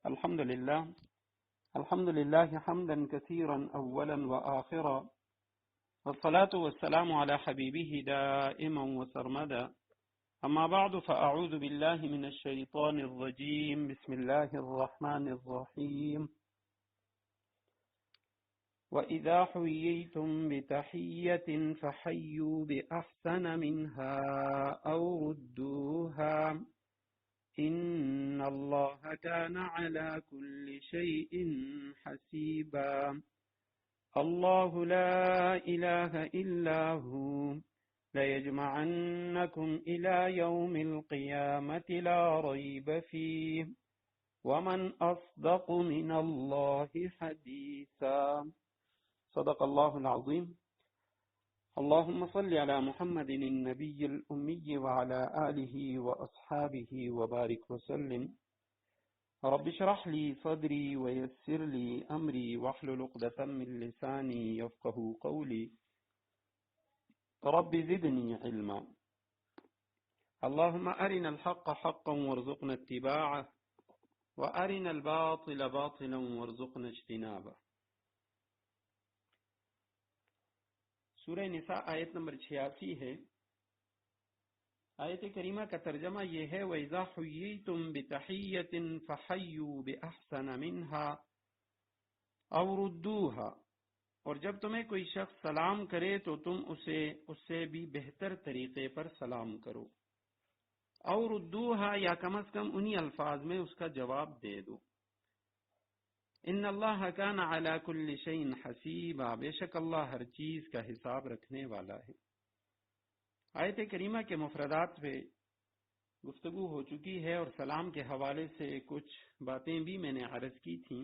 الحمد لله حمدا كثيرا أولا وآخرا، والصلاة والسلام على حبيبه دائما وسرمدا. أما بعد، فأعوذ بالله من الشيطان الرجيم. بسم الله الرحمن الرحيم. وإذا حييتم بتحية فحيوا بأحسن منها أو ردوها إن الله كان على كل شيء حسيبا. الله لا إله إلا هو ليجمعنكم إلى يوم القيامة لا ريب فيه ومن أصدق من الله حديثا. صدق الله العظيم. اللهم صل على محمد النبي الأمي وعلى آله وأصحابه وبارك وسلم. رب اشرح لي صدري ويسر لي أمري واحلل عقدة من لساني يفقه قولي. رب زدني علما. اللهم أرنا الحق حقا وارزقنا اتباعه وأرنا الباطل باطلا وارزقنا اجتنابه. سورہ نساء آیت نمبر 86 ہے. آیت کریمہ کا ترجمہ یہ ہے: وَإِذَا حُيِّيتُم بِتَحِيَّةٍ فَحَيُّوا بِأَحْسَنَ مِنْهَا أَوْ رُدُّوهَا، اور جب تمہیں کوئی شخص سلام کرے تو تم اس سے بھی بہتر طریقے پر سلام کرو. أَوْ رُدُّوهَا، یا کم از کم انہی الفاظ میں اس کا جواب دے دو. ان اللہ کان علی کل شیء حسیبا، بے شک اللہ ہر چیز کا حساب رکھنے والا ہے. آیت کریمہ کے مفردات پہ گفتگو ہو چکی ہے اور سلام کے حوالے سے کچھ باتیں بھی میں نے عرض کی تھیں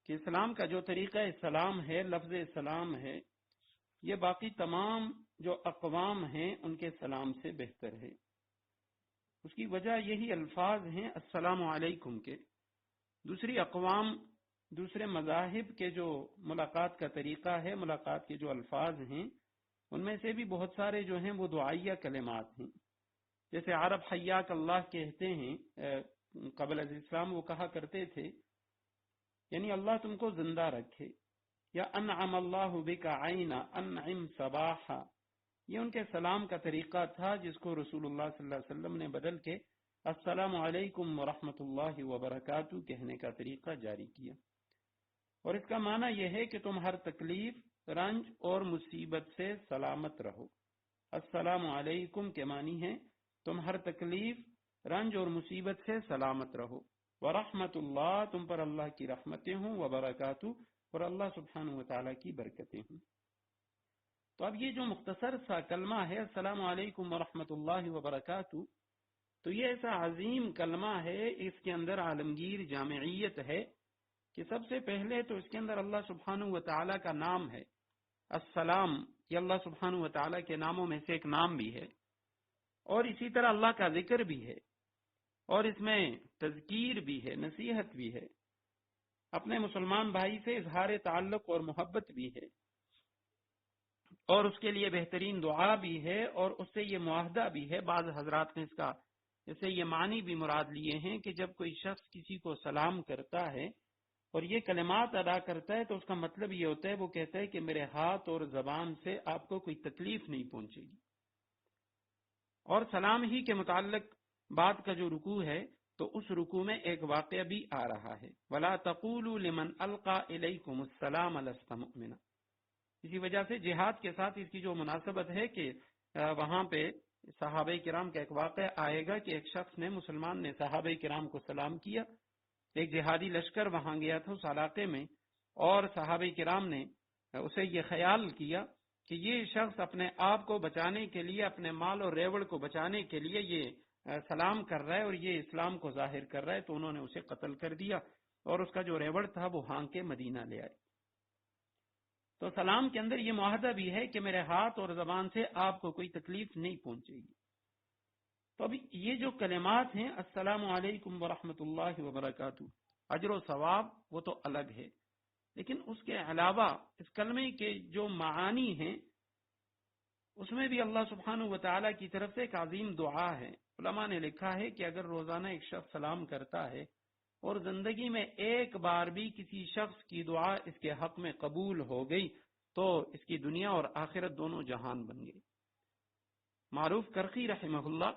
کہ اسلام کا جو طریقہ سلام ہے، لفظ سلام ہے، یہ باقی تمام جو اقوام ہیں ان کے سلام سے بہتر ہے. اس کی وجہ یہی الفاظ ہیں السلام علیکم کے. دوسری اقوام، دوسرے مذاہب کے جو ملاقات کا طریقہ ہے، ملاقات کے جو الفاظ ہیں، ان میں سے بھی بہت سارے جو ہیں وہ دعائیہ کلمات ہیں. جیسے عرب حیاک اللہ کہتے ہیں، قبل از اسلام وہ کہا کرتے تھے، یعنی اللہ تم کو زندہ رکھے، یا انعم اللہ بک عینا انعم صباحا. یہ ان کے سلام کا طریقہ تھا جس کو رسول اللہ صلی اللہ علیہ وسلم نے بدل کے السلام علیکم ورحمۃ اللہ وبرکاتہ کہنے کا طریقہ جاری کیا. اور اس کا معنی یہ ہے کہ تم ہر تکلیف، رنج اور مصیبت سے سلامت رہو. السلام علیکم کے معنی ہے تم ہر تکلیف، رنج اور مصیبت سے سلامت رہو. ورحمۃ اللہ، تم پر اللہ کی رحمتیں ہوں، وبرکاتہ، اور اللہ سبحانہ وتعالی کی برکتیں ہوں. تو اب یہ جو مختصر سا کلمہ ہے السلام علیکم ورحمۃ اللہ وبرکاتہ، تو یہ ایسا عظیم کلمہ ہے، اس کے اندر عالمگیر جامعیت ہے کہ سب سے پہلے تو اس کے اندر اللہ سبحانہ وتعالی کا نام ہے. السلام یہ اللہ سبحانہ وتعالی کے ناموں میں سے ایک نام بھی ہے، اور اسی طرح اللہ کا ذکر بھی ہے، اور اس میں تذکیر بھی ہے، نصیحت بھی ہے، اپنے مسلمان بھائی سے اظہار تعلق اور محبت بھی ہے، اور اس کے لیے بہترین دعا بھی ہے، اور اس سے یہ معاہدہ بھی ہے. بعض حضرات نے اس سے یہ معنی بھی مراد لیے ہیں کہ جب کوئی شخص کسی کو سلام کرتا ہے اور یہ کلمات ادا کرتا ہے تو اس کا مطلب یہ ہوتا ہے، وہ کہتا ہے کہ میرے ہاتھ اور زبان سے آپ کو کوئی تکلیف نہیں پہنچے گی. اور سلام ہی کے متعلق بات کا جو رکوع ہے تو اس رکوع میں ایک واقعہ بھی آ رہا ہے، وَلَا تَقُولُوا لِمَنْ أَلْقَى إِلَيْكُمُ السَّلَامَ لَسْتَ مُؤْمِنًا. اسی وجہ سے جہاد کے ساتھ اس کی جو مناسبت ہے کہ وہاں پہ صحابہ کرام کا ایک واقعہ آئے گا کہ ایک شخص نے، مسلمان نے صحابہ کرام کو سلام کیا. ایک جہادی لشکر وہاں گیا تھا اس علاقے میں، اور صحابہ کرام نے اسے یہ خیال کیا کہ یہ شخص اپنے آپ کو بچانے کے لیے، اپنے مال اور ریوڑ کو بچانے کے لیے یہ سلام کر رہا ہے اور یہ اسلام کو ظاہر کر رہا ہے، تو انہوں نے اسے قتل کر دیا اور اس کا جو ریوڑ تھا وہ ہانک کے مدینہ لے آئے. تو سلام کے اندر یہ معاہدہ بھی ہے کہ میرے ہاتھ اور زبان سے آپ کو کوئی تکلیف نہیں پہنچے گی. تو اب یہ جو کلمات ہیں السلام علیکم ورحمۃ اللہ وبرکاتہ، اجر و ثواب وہ تو الگ ہے، لیکن اس کے علاوہ اس کلمے کے جو معانی ہیں اس میں بھی اللہ سبحانہ وتعالی کی طرف سے ایک عظیم دعا ہے. علماء نے لکھا ہے کہ اگر روزانہ ایک شخص سلام کرتا ہے اور زندگی میں ایک بار بھی کسی شخص کی دعا اس کے حق میں قبول ہو گئی تو اس کی دنیا اور آخرت دونوں جہان بن گئی۔ معروف کرخی رحمہ اللہ،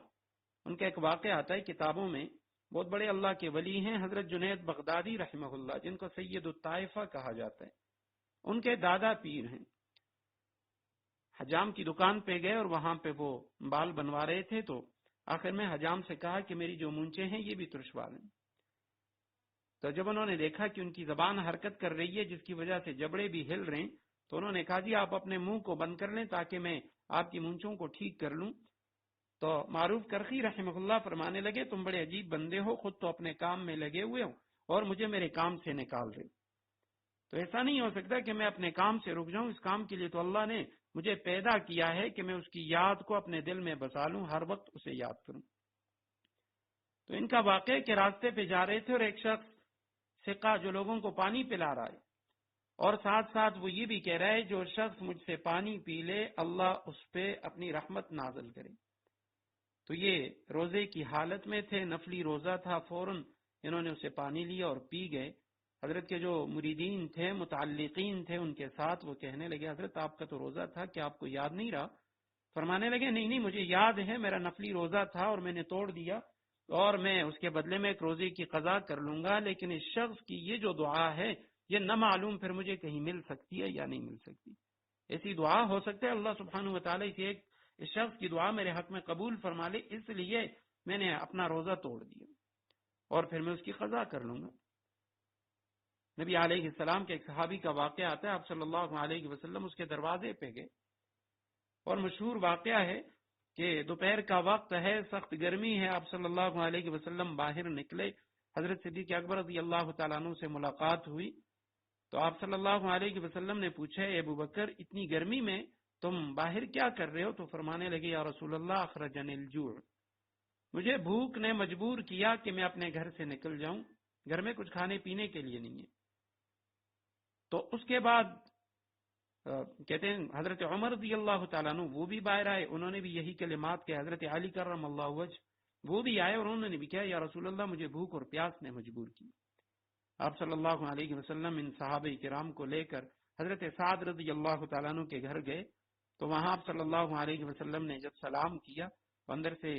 ان کا ایک واقعہ آتا ہے کتابوں میں، بہت بڑے اللہ کے ولی ہیں حضرت جنید بغدادی رحمہ اللہ، جن کو سید الطائفہ کہا جاتا ہے، ان کے دادا پیر ہیں۔ حجام کی دکان پہ گئے اور وہاں پہ وہ بال بنوا رہے تھے، تو آخر میں حجام سے کہا کہ میری جو مونچھیں ہیں یہ بھی ترش بال ہیں۔ تو جب انہوں نے دیکھا کہ ان کی زبان حرکت کر رہی ہے جس کی وجہ سے جبڑے بھی ہل رہے ہیں، تو انہوں نے کہا جی آپ اپنے منہ کو بند کر لیں تاکہ میں آپ کی مونچھوں کو ٹھیک کر لوں۔ تو معروف کرخی رحمہ اللہ فرمانے لگے تم بڑے عجیب بندے ہو، خود تو اپنے کام میں لگے ہوئے ہو اور مجھے میرے کام سے نکال رہے۔ تو ایسا نہیں ہو سکتا کہ میں اپنے کام سے رک جاؤں، اس کام کے لیے تو اللہ نے مجھے پیدا کیا ہے کہ میں اس کی یاد کو اپنے دل میں بسا لوں، ہر وقت اسے یاد کروں۔ تو ان کا واقعہ کہ راستے پہ جا رہے تھے اور ایک شخص سقہ جو لوگوں کو پانی پلا رہا ہے، اور ساتھ ساتھ وہ یہ بھی کہہ رہا ہے جو شخص مجھ سے پانی پی لے اللہ اس پہ اپنی رحمت نازل کرے۔ تو یہ روزے کی حالت میں تھے، نفلی روزہ تھا، فوراً انہوں نے اسے پانی لیا اور پی گئے۔ حضرت کے جو مریدین تھے، متعلقین تھے ان کے ساتھ، وہ کہنے لگے حضرت آپ کا تو روزہ تھا، کیا آپ کو یاد نہیں رہا؟ فرمانے لگے نہیں مجھے یاد ہے، میرا نفلی روزہ تھا اور میں نے توڑ دیا، اور میں اس کے بدلے میں ایک روزے کی قضا کر لوں گا، لیکن اس شخص کی یہ جو دعا ہے یہ نہ معلوم پھر مجھے کہیں مل سکتی ہے یا نہیں مل سکتی۔ ایسی دعا ہو سکتا ہے اللہ سبحانہ وتعالی اس شخص کی دعا میرے حق میں قبول فرما لے، اس لیے میں نے اپنا روزہ توڑ دیا اور پھر میں اس کی قضا کر لوں گا۔ نبی علیہ السلام کے ایک صحابی کا واقعہ آتا ہے، آپ صلی اللہ علیہ وسلم اس کے دروازے پہ گئے، اور مشہور واقعہ ہے کہ دوپہر کا وقت ہے، سخت گرمی ہے، آپ صلی اللہ علیہ وسلم باہر نکلے، حضرت صدیق اکبر رضی اللہ تعالیٰ عنہ سے ملاقات ہوئی، تو آپ صلی اللہ علیہ وسلم نے پوچھا اے ابو بکر اتنی گرمی میں تم باہر کیا کر رہے ہو؟ تو فرمانے لگے یا رسول اللہ اخرجنی الجوع، مجھے بھوک نے مجبور کیا کہ میں اپنے گھر سے نکل جاؤں، گھر میں کچھ کھانے پینے کے لیے نہیں ہے۔ تو اس کے بعد کہتے ہیں حضرت عمر رضی اللہ تعالیٰ عنہ وہ بھی باہر آئے، انہوں نے بھی یہی کلمات کہ حضرت علی کرم اللہ وجہ وہ بھی آئے اور انہوں نے بھی کہا یا رسول اللہ مجھے بھوک اور پیاس نے مجبور کی۔ آپ صلی اللہ علیہ وسلم ان صحابہ کرام کو لے کر حضرت سعد رضی اللہ تعالیٰ عنہ کے گھر گئے، تو وہاں آپ صلی اللہ علیہ وسلم نے جب سلام کیا تو اندر سے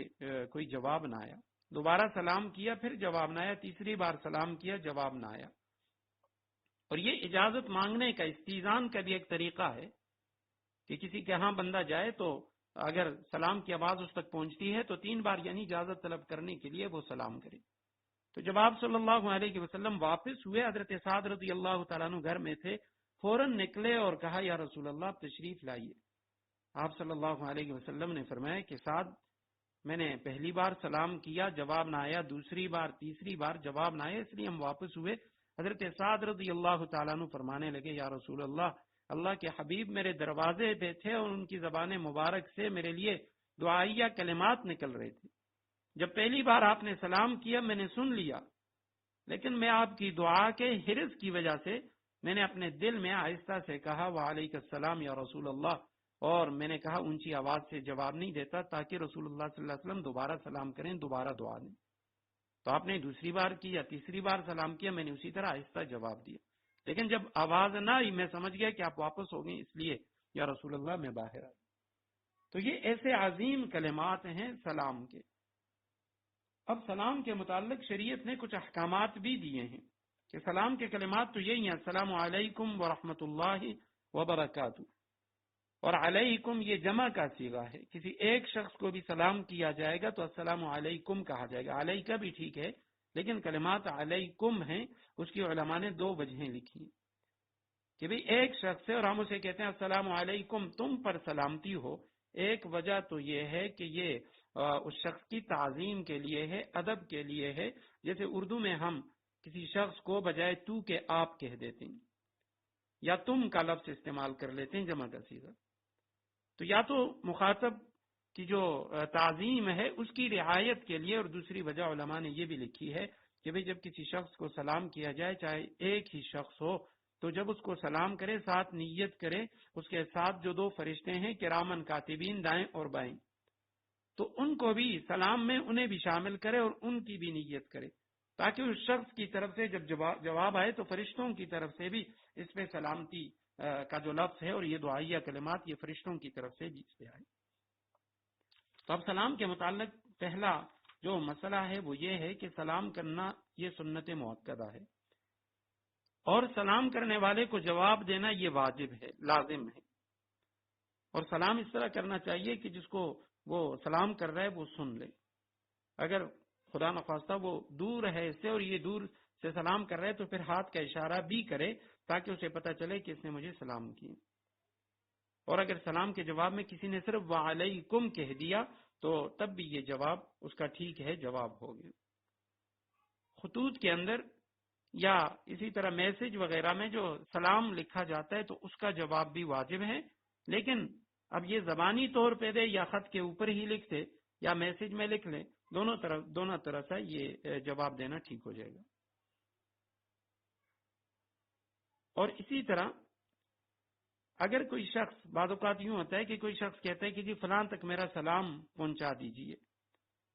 کوئی جواب نہ آیا، دوبارہ سلام کیا پھر جواب نہ آیا، تیسری بار سلام کیا جواب نہ آیا۔ اور یہ اجازت مانگنے کا استیزان کا بھی ایک طریقہ ہے کہ کسی کے ہاں بندہ جائے تو اگر سلام کی آواز اس تک پہنچتی ہے تو 3 بار یعنی اجازت طلب کرنے کے لیے وہ سلام کرے۔ تو جب آپ صلی اللہ علیہ وسلم واپس ہوئے، حضرت سعد رضی اللہ تعالیٰ عنہ گھر میں تھے، فوراً نکلے اور کہا یا رسول اللہ آپ تشریف لائیے۔ آپ صلی اللہ علیہ وسلم نے فرمایا کہ سعد میں نے پہلی بار سلام کیا جواب نہ آیا، دوسری بار تیسری بار جواب نہ آیا، اس لیے ہم واپس ہوئے۔ حضرت سعد رضی اللہ تعالیٰ عنہ فرمانے لگے یا رسول اللہ اللہ کے حبیب میرے دروازے پہ تھے اور ان کی زبان مبارک سے میرے لیے دعائیہ کلمات نکل رہے تھے، جب پہلی بار آپ نے سلام کیا میں نے سن لیا، لیکن میں آپ کی دعا کے حرص کی وجہ سے میں نے اپنے دل میں آہستہ سے کہا وعلیک السلام یا رسول اللہ، اور میں نے کہا اونچی آواز سے جواب نہیں دیتا تاکہ رسول اللہ صلی اللہ علیہ وسلم دوبارہ سلام کریں، دوبارہ دعا دیں۔ تو آپ نے دوسری بار کی یا تیسری بار سلام کیا، میں نے اسی طرح آہستہ جواب دیا، لیکن جب آواز نہ آئی میں سمجھ گیا کہ آپ واپس ہو گئے، اس لیے یا رسول اللہ میں باہر آیا۔ تو یہ ایسے عظیم کلمات ہیں سلام کے۔ اب سلام کے متعلق شریعت نے کچھ احکامات بھی دیے ہیں کہ سلام کے کلمات تو یہی ہیں السلام علیکم ورحمۃ اللہ وبرکاتہ، اور علیکم یہ جمع کا صیغہ ہے، کسی ایک شخص کو بھی سلام کیا جائے گا تو السلام علیکم کہا جائے گا، علیکہ بھی ٹھیک ہے لیکن کلمات علیکم ہیں، اس کی علماء نے 2 وجہیں لکھی کہ بھئی ایک شخص ہے اور ہم اسے کہتے ہیں السلام علیکم تم پر سلامتی ہو۔ ایک وجہ تو یہ ہے کہ یہ اس شخص کی تعظیم کے لیے ہے، ادب کے لیے ہے، جیسے اردو میں ہم کسی شخص کو بجائے تو کے آپ کہہ دیتے ہیں یا تم کا لفظ استعمال کر لیتے ہیں جمع کا صیغہ، تو یا تو مخاطب کی جو تعظیم ہے اس کی رعایت کے لیے، اور دوسری وجہ علماء نے یہ بھی لکھی ہے کہ بھئی جب کسی شخص کو سلام کیا جائے چاہے ایک ہی شخص ہو تو جب اس کو سلام کرے ساتھ نیت کرے اس کے ساتھ جو 2 فرشتے ہیں کرامن کاتبین دائیں اور بائیں، تو ان کو بھی سلام میں انہیں بھی شامل کرے اور ان کی بھی نیت کرے تاکہ اس شخص کی طرف سے جب جواب آئے تو فرشتوں کی طرف سے بھی اس پہ سلامتی کا جو لفظ ہے اور یہ دعائیہ کلمات یہ فرشتوں کی طرف سے بھی اس پہ آئے۔ تو اب سلام کے متعلق پہلا جو مسئلہ ہے وہ یہ ہے کہ سلام کرنا یہ سنت مؤکدہ ہے، اور سلام کرنے والے کو جواب دینا یہ واجب ہے، لازم ہے، اور سلام اس طرح کرنا چاہیے کہ جس کو وہ سلام کر رہا ہے وہ سن لے۔ اگر خدا نخواستہ وہ دور ہے اس سے اور یہ دور سے سلام کر رہا ہے تو پھر ہاتھ کا اشارہ بھی کرے تاکہ اسے پتہ چلے کہ اس نے مجھے سلام کیا۔ اور اگر سلام کے جواب میں کسی نے صرف وعلیکم کہہ دیا تو تب بھی یہ جواب اس کا ٹھیک ہے، جواب ہو گیا۔ خطوط کے اندر یا اسی طرح میسج وغیرہ میں جو سلام لکھا جاتا ہے تو اس کا جواب بھی واجب ہے، لیکن اب یہ زبانی طور پہ دے یا خط کے اوپر ہی لکھ دے یا میسج میں لکھ لے، دونوں طرح سے یہ جواب دینا ٹھیک ہو جائے گا۔ اور اسی طرح اگر کوئی شخص، بعض اوقات یوں ہوتا ہے کہ کوئی شخص کہتا ہے کہ جی فلاں تک میرا سلام پہنچا دیجئے،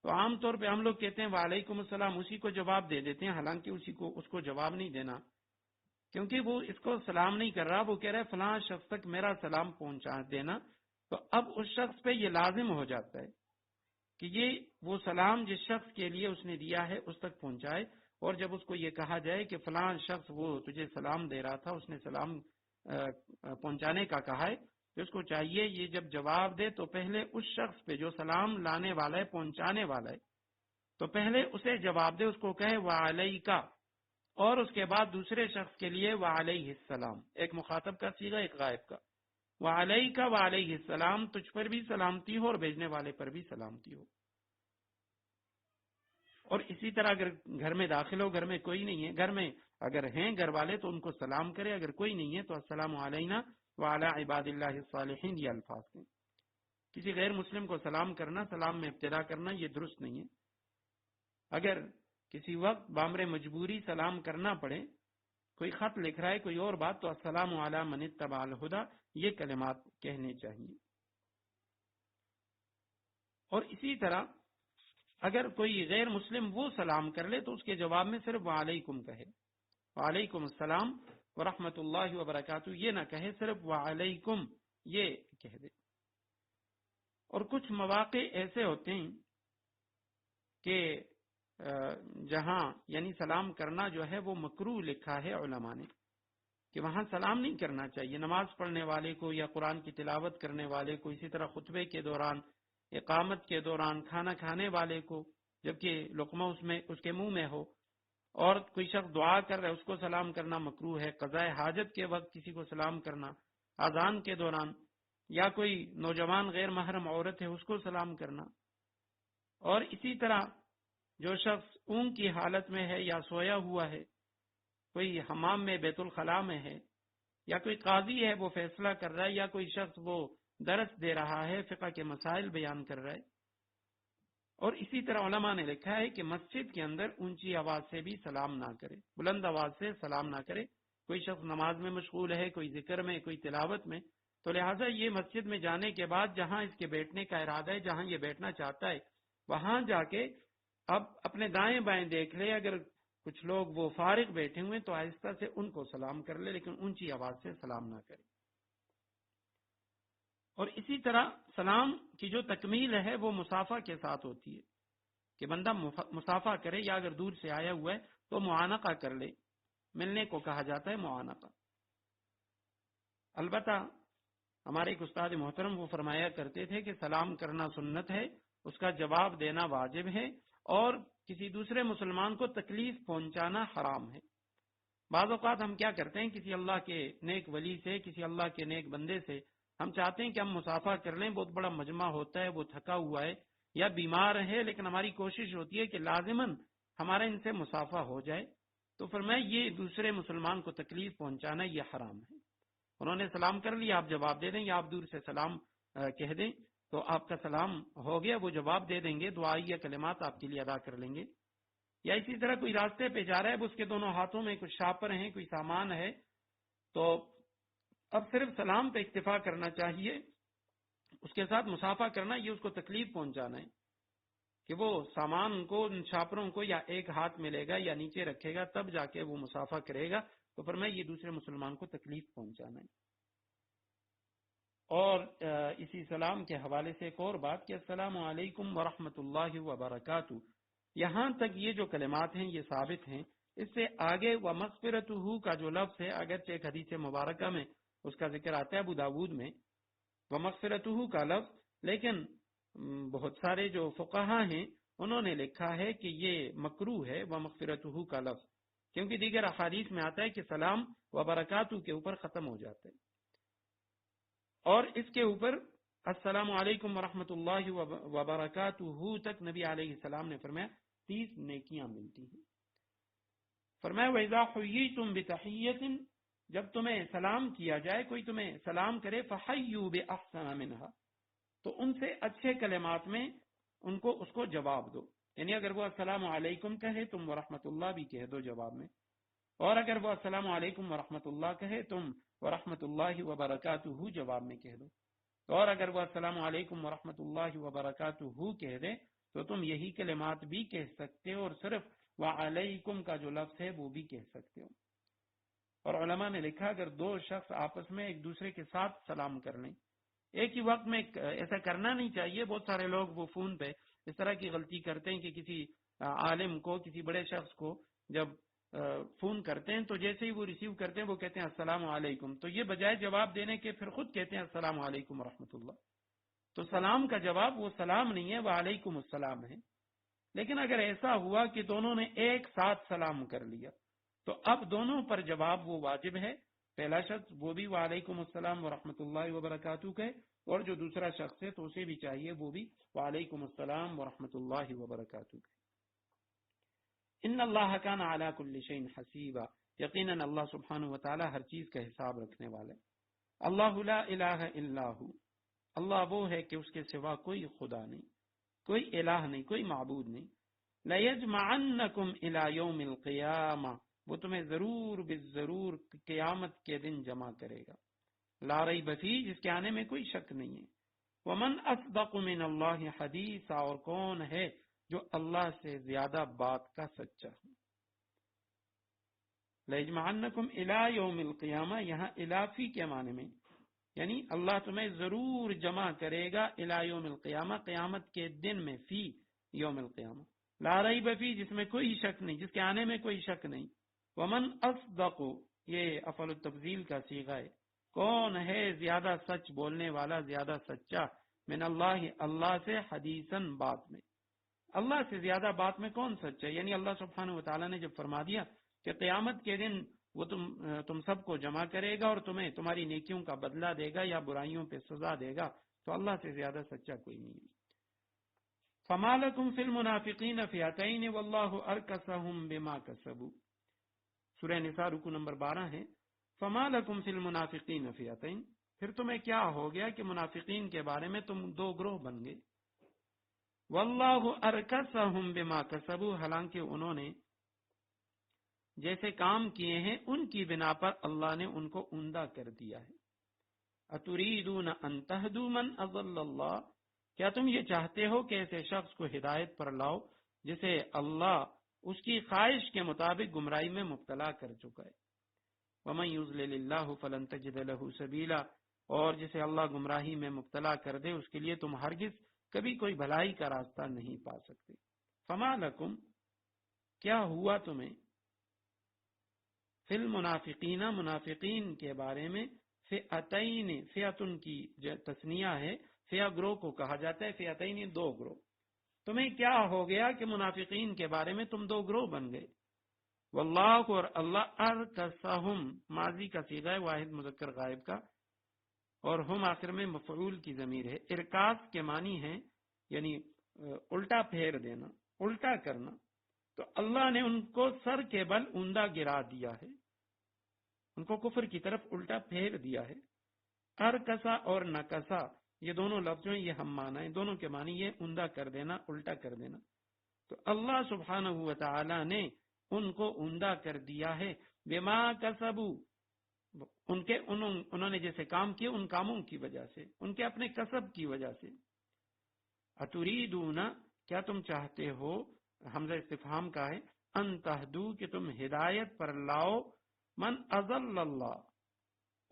تو عام طور پہ ہم لوگ کہتے ہیں وعلیکم السلام، اسی کو جواب دے دیتے ہیں، حالانکہ اس کو جواب نہیں دینا، کیونکہ وہ اس کو سلام نہیں کر رہا، وہ کہہ رہا ہے فلاں شخص تک میرا سلام پہنچا دینا۔ تو اب اس شخص پہ یہ لازم ہو جاتا ہے کہ یہ وہ سلام جس شخص کے لیے اس نے دیا ہے اس تک پہنچائے، اور جب اس کو یہ کہا جائے کہ فلاں شخص وہ تجھے سلام دے رہا تھا، اس نے سلام پہنچانے کا کہا ہے، تو اس کو چاہیے یہ جب جواب دے تو پہلے اس شخص پہ جو سلام لانے والا ہے، پہنچانے والا ہے، تو پہلے اسے جواب دے، اس کو کہے وعلیکا، اور اس کے بعد دوسرے شخص کے لیے وعلیہ السلام، ایک مخاطب کا صیغہ ایک غائب کا، وعلیکا وعلیہ السلام، تجھ پر بھی سلامتی ہو اور بھیجنے والے پر بھی سلامتی ہو۔ اور اسی طرح اگر گھر میں داخل ہو، گھر میں کوئی نہیں ہے، گھر میں اگر ہیں گھر والے تو ان کو سلام کرے، اگر کوئی نہیں ہے تو السلام علینا وعلی عباد اللہ الصالحین، یہ الفاظ ہیں۔ کسی غیر مسلم کو سلام کرنا، سلام میں ابتدا کرنا، یہ درست نہیں ہے۔ اگر کسی وقت بامر مجبوری سلام کرنا پڑے، کوئی خط لکھ رہا ہے کوئی اور بات، تو السلام علی من اتبع الہدی، یہ کلمات کہنے چاہیے۔ اور اسی طرح اگر کوئی غیر مسلم وہ سلام کر لے تو اس کے جواب میں صرف وعلیکم کہے، وعلیکم السلام ورحمۃ اللہ وبرکاتہ، یہ نہ کہے، صرف وعلیکم یہ کہہ دے۔ اور کچھ مواقع ایسے ہوتے ہیں کہ جہاں یعنی سلام کرنا جو ہے وہ مکروہ لکھا ہے علماء نے، کہ وہاں سلام نہیں کرنا چاہیے، نماز پڑھنے والے کو یا قرآن کی تلاوت کرنے والے کو، اسی طرح خطبے کے دوران، اقامت کے دوران، کھانا کھانے والے کو جبکہ لقمہ اس کے منہ میں ہو، اور کوئی شخص دعا کر رہا ہے اس کو سلام کرنا مکروہ ہے، قضاء حاجت کے وقت کسی کو سلام کرنا، اذان کے دوران، یا کوئی نوجوان غیر محرم عورت ہے اس کو سلام کرنا، اور اسی طرح جو شخص اونگ کی حالت میں ہے یا سویا ہوا ہے، کوئی حمام میں بیت الخلاء میں ہے، یا کوئی قاضی ہے وہ فیصلہ کر رہا ہے، یا کوئی شخص وہ درس دے رہا ہے، فقہ کے مسائل بیان کر رہا ہے۔ اور اسی طرح علماء نے لکھا ہے کہ مسجد کے اندر اونچی آواز سے بھی سلام نہ کرے، بلند آواز سے سلام نہ کرے۔ کوئی شخص نماز میں مشغول ہے، کوئی ذکر میں، کوئی تلاوت میں، تو لہٰذا یہ مسجد میں جانے کے بعد جہاں اس کے بیٹھنے کا ارادہ ہے، جہاں یہ بیٹھنا چاہتا ہے، وہاں جا کے اب اپنے دائیں بائیں دیکھ لے، اگر کچھ لوگ وہ فارغ بیٹھے ہوئے تو آہستہ سے ان کو سلام کر لے، لیکن اونچی آواز سے سلام نہ کرے۔ اور اسی طرح سلام کی جو تکمیل ہے وہ مصافحہ کے ساتھ ہوتی ہے، کہ بندہ مصافحہ کرے، یا اگر دور سے آیا ہوا ہے تو معانقہ کر لے، ملنے کو کہا جاتا ہے معانقہ۔ البتہ ہمارے ایک استاد محترم وہ فرمایا کرتے تھے کہ سلام کرنا سنت ہے، اس کا جواب دینا واجب ہے، اور کسی دوسرے مسلمان کو تکلیف پہنچانا حرام ہے۔ بعض اوقات ہم کیا کرتے ہیں، کسی اللہ کے نیک ولی سے، کسی اللہ کے نیک بندے سے ہم چاہتے ہیں کہ ہم مصافحہ کر لیں، بہت بڑا مجمع ہوتا ہے، وہ تھکا ہوا ہے یا بیمار ہے، لیکن ہماری کوشش ہوتی ہے کہ لازماً ہمارا ان سے مصافحہ ہو جائے، تو فرمایا یہ دوسرے مسلمان کو تکلیف پہنچانا یہ حرام ہے۔ انہوں نے سلام کر لیا، آپ جواب دے دیں، یا آپ دور سے سلام کہہ دیں تو آپ کا سلام ہو گیا، وہ جواب دے دیں گے، دعائیہ کلمات آپ کے لیے ادا کر لیں گے۔ یا اسی طرح کوئی راستے پہ جا رہا ہے، اس کے دونوں ہاتھوں میں کچھ شاپر ہیں، کوئی سامان ہے، تو اب صرف سلام پہ اکتفا کرنا چاہیے، اس کے ساتھ مصافحہ کرنا یہ اس کو تکلیف پہنچانا ہے۔ کہ وہ سامان کو ان چھاپروں کو یا ایک ہاتھ میں لے گا یا نیچے رکھے گا تب جا کے وہ مسافہ کرے گا، تو فرمایا یہ دوسرے مسلمان کو تکلیف پہنچانا ہے۔ اور اسی سلام کے حوالے سے ایک اور بات کہ السلام علیکم ورحمۃ اللہ وبرکاتہ، یہاں تک یہ جو کلمات ہیں یہ ثابت ہیں۔ اس سے آگے ومغفرتہ کا جو لفظ ہے، اگرچہ ایک حدیث مبارکہ میں اس کا ذکر آتا ہے ابو داود میں ومغفرتہ کا لفظ، لیکن بہت سارے جو فقہا ہیں انہوں نے لکھا ہے کہ یہ مکروہ ہے ومغفرتہ کا لفظ، کیونکہ دیگر احادیث میں آتا ہے کہ سلام وبرکاتہ کے اوپر ختم ہو جاتا ہے، اور اس کے اوپر السلام علیکم ورحمۃ اللہ وبرکاتہ تک نبی علیہ السلام نے فرمایا 30 نیکیاں ملتی ہیں۔ فرمایا وَإِذَا حُيِّيتُم بِتَحِيَّةٍ، جب تمہیں سلام کیا جائے، کوئی تمہیں سلام کرے فَحَيُّوا بِأَحْسَنَ مِنْهَا، تو ان سے اچھے کلمات میں اس کو جواب دو، یعنی اگر وہ السلام علیکم کہے تم ورحمۃ اللہ بھی کہہ دو جواب میں، اور اگر وہ السلام علیکم ورحمۃ اللہ کہے تم ورحمۃ اللہ وبرکاتہ جواب میں کہہ دو، اور اگر وہ السلام علیکم ورحمۃ اللہ وبرکاتہ کہہ دے تو تم یہی کلمات بھی کہہ سکتے ہو، اور صرف وعلیکم کا جو لفظ ہے وہ بھی کہہ سکتے ہو۔ اور علماء نے لکھا اگر دو شخص آپس میں ایک دوسرے کے ساتھ سلام کر لیں، ایک ہی وقت میں ایسا کرنا نہیں چاہیے، بہت سارے لوگ وہ فون پہ اس طرح کی غلطی کرتے ہیں کہ کسی عالم کو، کسی بڑے شخص کو جب فون کرتے ہیں تو جیسے ہی وہ ریسیو کرتے ہیں وہ کہتے ہیں السلام علیکم، تو یہ بجائے جواب دینے کے پھر خود کہتے ہیں السلام علیکم ورحمۃ اللہ، تو سلام کا جواب وہ سلام نہیں ہے، وعلیکم السلام ہے۔ لیکن اگر ایسا ہوا کہ دونوں نے ایک ساتھ سلام کر لیا تو اب دونوں پر جواب وہ واجب ہے، پہلا شخص وہ بھی وعلیکم السلام ورحمۃ اللہ وبرکاتہ کہے، اور جو دوسرا شخص ہے تو اسے بھی چاہیے وہ بھی وعلیکم السلام ورحمۃ اللہ وبرکاتہ کہے۔ ان اللہ کان علی کل شیء حسیبا، یقیناً اللہ سبحانہ و تعالی ہر چیز کا حساب رکھنے والا ہے۔ اللہ لا الہ الا ہو، اللہ وہ ہے کہ اس کے سوا کوئی خدا نہیں، کوئی الہ نہیں، کوئی معبود نہیں۔ لَيَجْمَعَنَّكُمْ إِلَى يَوْمِ الْقِيَامَةِ، وہ تمہیں ضرور بالضرور قیامت کے دن جمع کرے گا، لا ریب فیہ، جس کے آنے میں کوئی شک نہیں ہے۔ وَمَنْ أَصْدَقُ مِنَ اللَّهِ حَدِيثًا، اور کون ہے جو اللہ سے زیادہ بات کا سچا ہے۔ لَيَجْمَعَنَّكُمْ إِلَى يَوْمِ الْقِيَامَةِ، یہاں الافی کے معنی میں، یعنی اللہ تمہیں ضرور جمع کرے گا الی یوم القیامہ، قیامت کے دن میں، فی یوم القیامہ، لا ریب فی، جس میں کوئی شک نہیں، جس کے آنے میں کوئی شک نہیں۔ ومن اصدق، یہ افعل التفضیل کا صیغہ ہے، کون ہے زیادہ سچ بولنے والا، زیادہ سچا، من اللہ، اللہ سے، حدیثاً، بات میں، اللہ سے زیادہ بات میں کون سچ ہے؟ یعنی اللہ سبحانہ و تعالیٰ نے جب فرما دیا کہ قیامت کے دن وہ تم سب کو جمع کرے گا اور تمہیں تمہاری نیکیوں کا بدلہ دے گا یا برائیوں پہ سزا دے گا، تو اللہ سے زیادہ سچا کوئی نہیں ہے۔ فما لکم فی المنافقین فئتین واللہ ارکسہم بما کسبوا، سورہ نساء رکو نمبر 12 ہے۔ فما لکم فی المنافقین فئتین، پھر تمہیں کیا ہو گیا کہ منافقین کے بارے میں تم دو گروہ بن گئے۔ واللہ ارکسہم بما کسبوا، حالانکہ انہوں نے جیسے کام کیے ہیں ان کی بنا پر اللہ نے ان کو عمدہ کر دیا ہے۔ اتریدون ان تہدوا من اضل اللہ، کیا تم یہ چاہتے ہو کہ ایسے شخص کو ہدایت پر لاؤ جسے اللہ اس کی خواہش کے مطابق گمراہی میں مبتلا کر چکا ہے۔ ومن یضلل اللہ فلن تجد له سبیلا، اور جسے اللہ گمراہی میں مبتلا کر دے اس کے لیے تم ہرگز کبھی کوئی بھلائی کا راستہ نہیں پا سکتے۔ فما لکم، کیا ہوا تمہیں، فی المنافقین، منافقین کے بارے میں، فئتین، فئتن کی تثنیہ ہے، فئہ گروہ کو کہا جاتا ہے، فئتین دو گروہ، تمہیں کیا ہو گیا کہ منافقین کے بارے میں تم دو گروہ بن گئے۔ واللہ، اور اللہ، ارکسہم، ماضی کا صیغہ ہے واحد مذکر غائب کا، اور ہم آخر میں مفعول کی ضمیر ہے۔ ارکاس کے معنی ہے یعنی الٹا پھیر دینا، الٹا کرنا، تو اللہ نے ان کو سر کے بل عمدہ گرا دیا ہے، ان کو کفر کی طرف الٹا پھیر دیا ہے۔ ارکسا اور نکسا، یہ دونوں لفظ ہیں، یہ ہم معنی ہیں، دونوں کے معنی یہ عمدہ کر دینا، الٹا کر دینا۔ تو اللہ سبحانہ و تعالی نے ان کو عمدہ کر دیا ہے، بما کسبوا، انہوں نے جیسے کام کیے ان کاموں کی وجہ سے، ان کے اپنے کسب کی وجہ سے۔ اتریدون، کیا تم چاہتے ہو، حمزہ استفہام کا ہے، ان تہدو کہ تم ہدایت پر لاؤ، من اضل اللہ،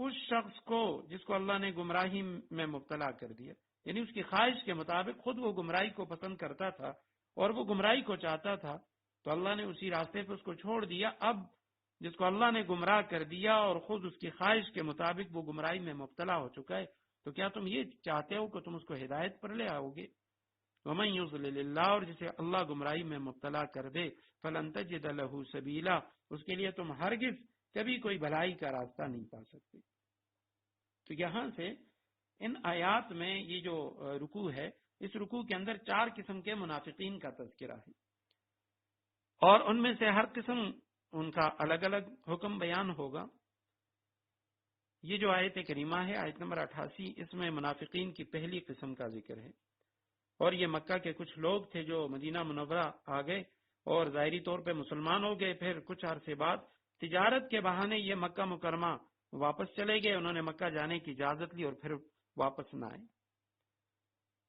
اس شخص کو جس کو اللہ نے گمراہی میں مبتلا کر دیا، یعنی اس کی خواہش کے مطابق خود وہ گمراہی کو پسند کرتا تھا اور وہ گمراہی کو چاہتا تھا، تو اللہ نے اسی راستے پہ اس کو چھوڑ دیا۔ اب جس کو اللہ نے گمراہ کر دیا اور خود اس کی خواہش کے مطابق وہ گمراہی میں مبتلا ہو چکا ہے، تو کیا تم یہ چاہتے ہو کہ تم اس کو ہدایت پر لے آؤ گے؟ وَمَن يُضْلِلِ اللَّهُ، اور جسے اللہ گمراہی میں مبتلا کر دے، فَلَن تَجِدَ لَهُ سَبِيلًا، اس کے لیے تم ہرگز کبھی کوئی بھلائی کا راستہ نہیں پا سکتے۔ تو یہاں سے ان آیات میں یہ جو رکوع ہے، اس رکوع کے اندر 4 قسم کے منافقین کا تذکرہ ہے، اور ان میں سے ہر قسم ان کا الگ الگ حکم بیان ہوگا۔ یہ جو آیت کریمہ ہے، آیت نمبر 88، اس میں منافقین کی پہلی قسم کا ذکر ہے، اور یہ مکہ کے کچھ لوگ تھے جو مدینہ منورہ آ گئے اور ظاہری طور پہ مسلمان ہو گئے، پھر کچھ عرصے بعد تجارت کے بہانے یہ مکہ مکرمہ واپس چلے گئے، انہوں نے مکہ جانے کی اجازت لی اور پھر واپس نہ آئے۔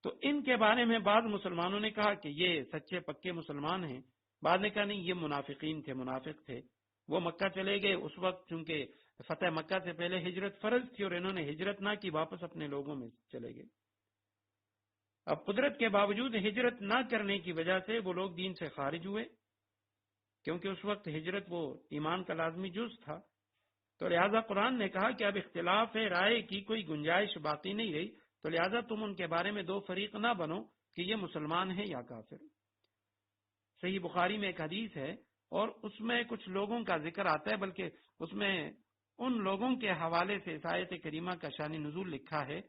تو ان کے بارے میں بعض مسلمانوں نے کہا کہ یہ سچے پکے مسلمان ہیں، بعد نے کہا نہیں، یہ منافقین تھے، منافق تھے، وہ مکہ چلے گئے، اس وقت چونکہ فتح مکہ سے پہلے ہجرت فرض تھی اور انہوں نے ہجرت نہ کی، واپس اپنے لوگوں میں چلے گئے۔ اب قدرت کے باوجود ہجرت نہ کرنے کی وجہ سے وہ لوگ دین سے خارج ہوئے، کیونکہ اس وقت ہجرت وہ ایمان کا لازمی جز تھا، تو لہذا قرآن نے کہا کہ اب اختلاف رائے کی کوئی گنجائش باقی نہیں رہی، تو لہذا تم ان کے بارے میں 2 فریق نہ بنو کہ یہ مسلمان ہیں یا کافر۔ صحیح بخاری میں ایک حدیث ہے اور اس میں کچھ لوگوں کا ذکر آتا ہے، بلکہ اس میں ان لوگوں کے حوالے سے اس آیت کریمہ کا شان نزول لکھا ہے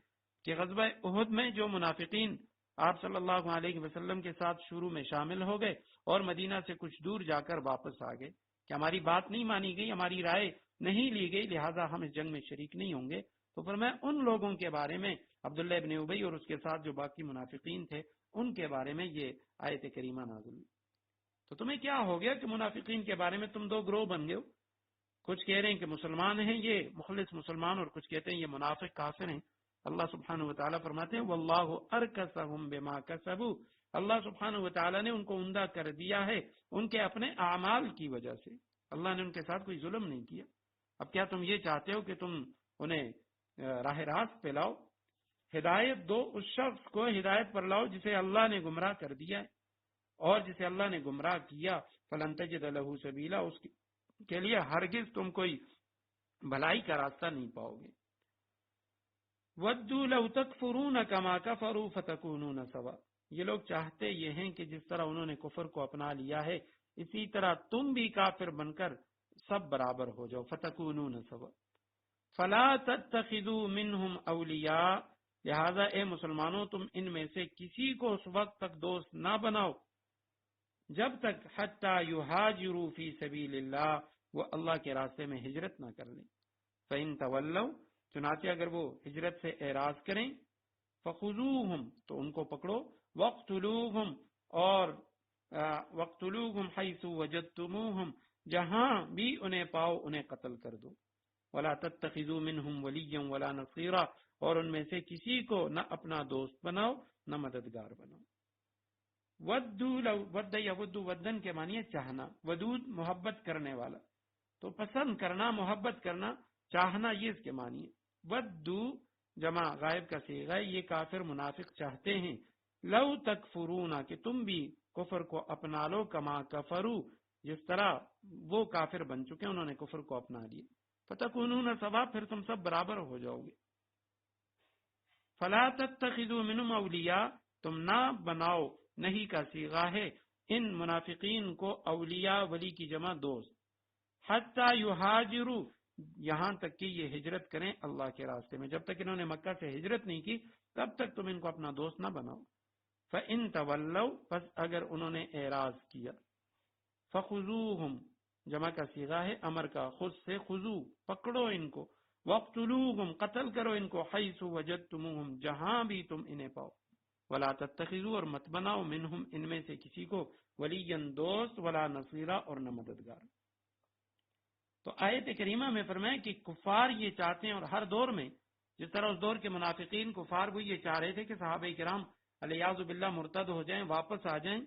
کہ غزوہ احد میں جو منافقین آپ صلی اللہ علیہ وسلم کے ساتھ شروع میں شامل ہو گئے اور مدینہ سے کچھ دور جا کر واپس آ گئے کہ ہماری بات نہیں مانی گئی، ہماری رائے نہیں لی گئی، لہٰذا ہم اس جنگ میں شریک نہیں ہوں گے، تو فرمایا ان لوگوں کے بارے میں، عبداللہ ابن ابی اور اس کے ساتھ جو باقی منافقین تھے، ان کے بارے میں یہ آیت کریمہ نازل ہوئی۔ تو تمہیں کیا ہو گیا کہ منافقین کے بارے میں تم 2 گروہ بن گئے ہو؟ کچھ کہہ رہے ہیں کہ مسلمان ہیں یہ مخلص مسلمان، اور کچھ کہتے ہیں یہ منافق کافر ہیں۔ اللہ سبحانہ وتعالی فرماتے ہیں واللہ ارکسہم بما کسبوا، اللہ سبحانہ وتعالی نے ان کو عمدہ کر دیا ہے ان کے اپنے اعمال کی وجہ سے، اللہ نے ان کے ساتھ کوئی ظلم نہیں کیا۔ اب کیا تم یہ چاہتے ہو کہ تم انہیں راہ راست پہ لاؤ؟ ہدایت دو اس شخص کو، ہدایت پر لاؤ جسے اللہ نے گمراہ کر دیا ہے، اور جسے اللہ نے گمراہ کیا فلن تجد لہ سبیلا، اس کے لیے ہرگز تم کوئی بھلائی کا راستہ نہیں پاؤ گے۔ وَدُّوا لَوْ تَكْفُرُونَ كَمَا كَفَرُوا فَتَكُونُونَ سَوَاءً، یہ لوگ چاہتے یہ ہیں کہ جس طرح انہوں نے کفر کو اپنا لیا ہے اسی طرح تم بھی کافر بن کر سب برابر ہو جاؤ، فَتَكُونُونَ سَوَاءً فَلَا تَتَّخِذُوا مِنْهُمْ أَوْلِيَاءَ، لہذا اے مسلمانوں تم ان میں سے کسی کو اس وقت تک دوست نہ بناؤ جب تک حتیٰ یہاجروا فی سبیل اللہ، وہ اللہ کے راستے میں ہجرت نہ کر لیں۔ فَإِن تَوَلَّوْا، چنانچہ اگر وہ ہجرت سے اعراض کریں، فَخُذُوهُمْ، تو ان کو پکڑو، وَاقْتُلُوهُمْ، اور وَاقْتُلُوهُمْ حَيْثُ وَجَدْتُمُوهُمْ، جہاں بھی انہیں پاؤ انہیں قتل کر دو۔ وَلَا تَتَّخِذُوا مِنْهُمْ وَلِيًّا وَلَا نَصِيرًا، اور ان میں سے کسی کو نہ اپنا دوست بناؤ نہ مددگار بناؤ۔ ود یود، ودن کے معنی ہے چاہنا، ودود محبت کرنے والا، تو پسند کرنا، محبت کرنا، چاہنا، یہ اس کے معنی ہے۔ ودو جمع غائب کا صیغہ ہے، یہ کافر منافق چاہتے ہیں، لو تکفرون، کہ تم بھی کفر کو اپنا لو، کما کفرو، جس طرح وہ کافر بن چکے انہوں نے کفر کو اپنا لیا، فتکونون سوا، پھر تم سب برابر ہو جاؤ گے۔ فلا تتخذوا منهم اولیاء، تم نہ بناؤ، نہیں کا صیغہ ہے، ان منافقین کو اولیاء، ولی کی جمع دوست، حتی یہاجروا، یہاں تک کہ یہ ہجرت کریں اللہ کے راستے میں، جب تک انہوں نے مکہ سے ہجرت نہیں کی تب تک تم ان کو اپنا دوست نہ بناؤ۔ فَإِن تَوَلَّوْا، پس اگر انہوں نے اعراض کیا، فَخُذُوهُمْ، جمع کا صیغہ ہے امر کا، خود سے خذو، پکڑو ان کو، وَاقْتُلُوهُمْ، قتل کرو ان کو، حَيْثُ وَجَدْتُمُوهُمْ، جہاں بھی تم انہیں پاؤ، وَلَا تَتَّخِذُوا، اور مت بناؤ، منہم، ان میں سے کسی کو، وَلِيًّا، دوست، وَلَا نَصِيرًا، اور نہ مددگار۔ تو آیت کریمہ میں فرمایا کہ کفار یہ چاہتے ہیں، اور ہر دور میں جس طرح اس دور کے منافقین کفار وہ یہ چاہ رہے تھے کہ صحابہ کرام الیاذ باللہ مرتد ہو جائیں، واپس آ جائیں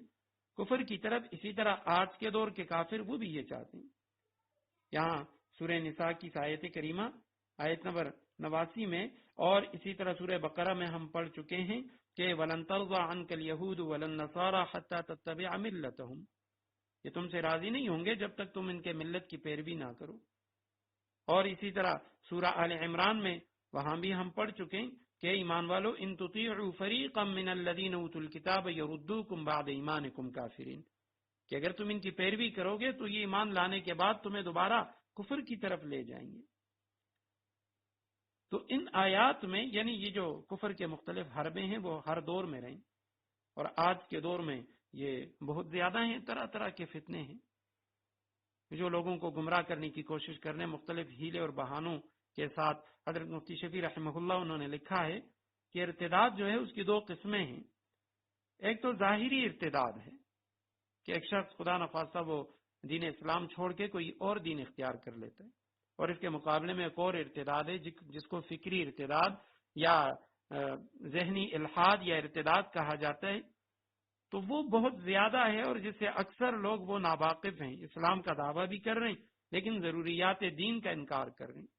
کفر کی طرف. اسی طرح آج کے دور کے کافر وہ بھی یہ چاہتے ہیں. یہاں سورہ نساء کی آیت کریمہ آیت نمبر 89 میں اور اسی طرح سورہ بقرہ میں ہم پڑھ چکے ہیں کہ وَلَن تَرْضَىٰ عَنْكَ الْيَهُودُ وَلَا النَّصَارَىٰ حَتَّىٰ تَتَّبِعَ مِلَّتَهُمْ، یہ تم سے راضی نہیں ہوں گے جب تک تم ان کے ملت کی پیروی نہ کرو. اور اسی طرح سورہ آل عمران میں وہاں بھی ہم پڑھ چکے کہ ایمان والو ان تطیعوا فریقا من الذین اوتوا الکتاب یردوکم بعد ایمانکم کافرین، کہ اگر تم ان کی پیروی کرو گے تو یہ ایمان لانے کے بعد تمہیں دوبارہ کفر کی طرف لے جائیں گے. تو ان آیات میں یعنی یہ جو کفر کے مختلف حربیں ہیں وہ ہر دور میں رہیں، اور آج کے دور میں یہ بہت زیادہ ہیں. طرح طرح کے فتنے ہیں جو لوگوں کو گمراہ کرنے کی کوشش کرنے مختلف ہیلے اور بہانوں کے ساتھ. حضرت مفتی شفیع رحمہ اللہ انہوں نے لکھا ہے کہ ارتداد جو ہے اس کی دو قسمیں ہیں. ایک تو ظاہری ارتداد ہے کہ ایک شخص خدا نخواستہ وہ دین اسلام چھوڑ کے کوئی اور دین اختیار کر لیتا ہے، اور اس کے مقابلے میں ایک اور ارتداد ہے جس کو فکری ارتداد یا ذہنی الحاد یا ارتداد کہا جاتا ہے. تو وہ بہت زیادہ ہے اور جس سے اکثر لوگ وہ ناواقف ہیں، اسلام کا دعویٰ بھی کر رہے ہیں لیکن ضروریات دین کا انکار کر رہے ہیں.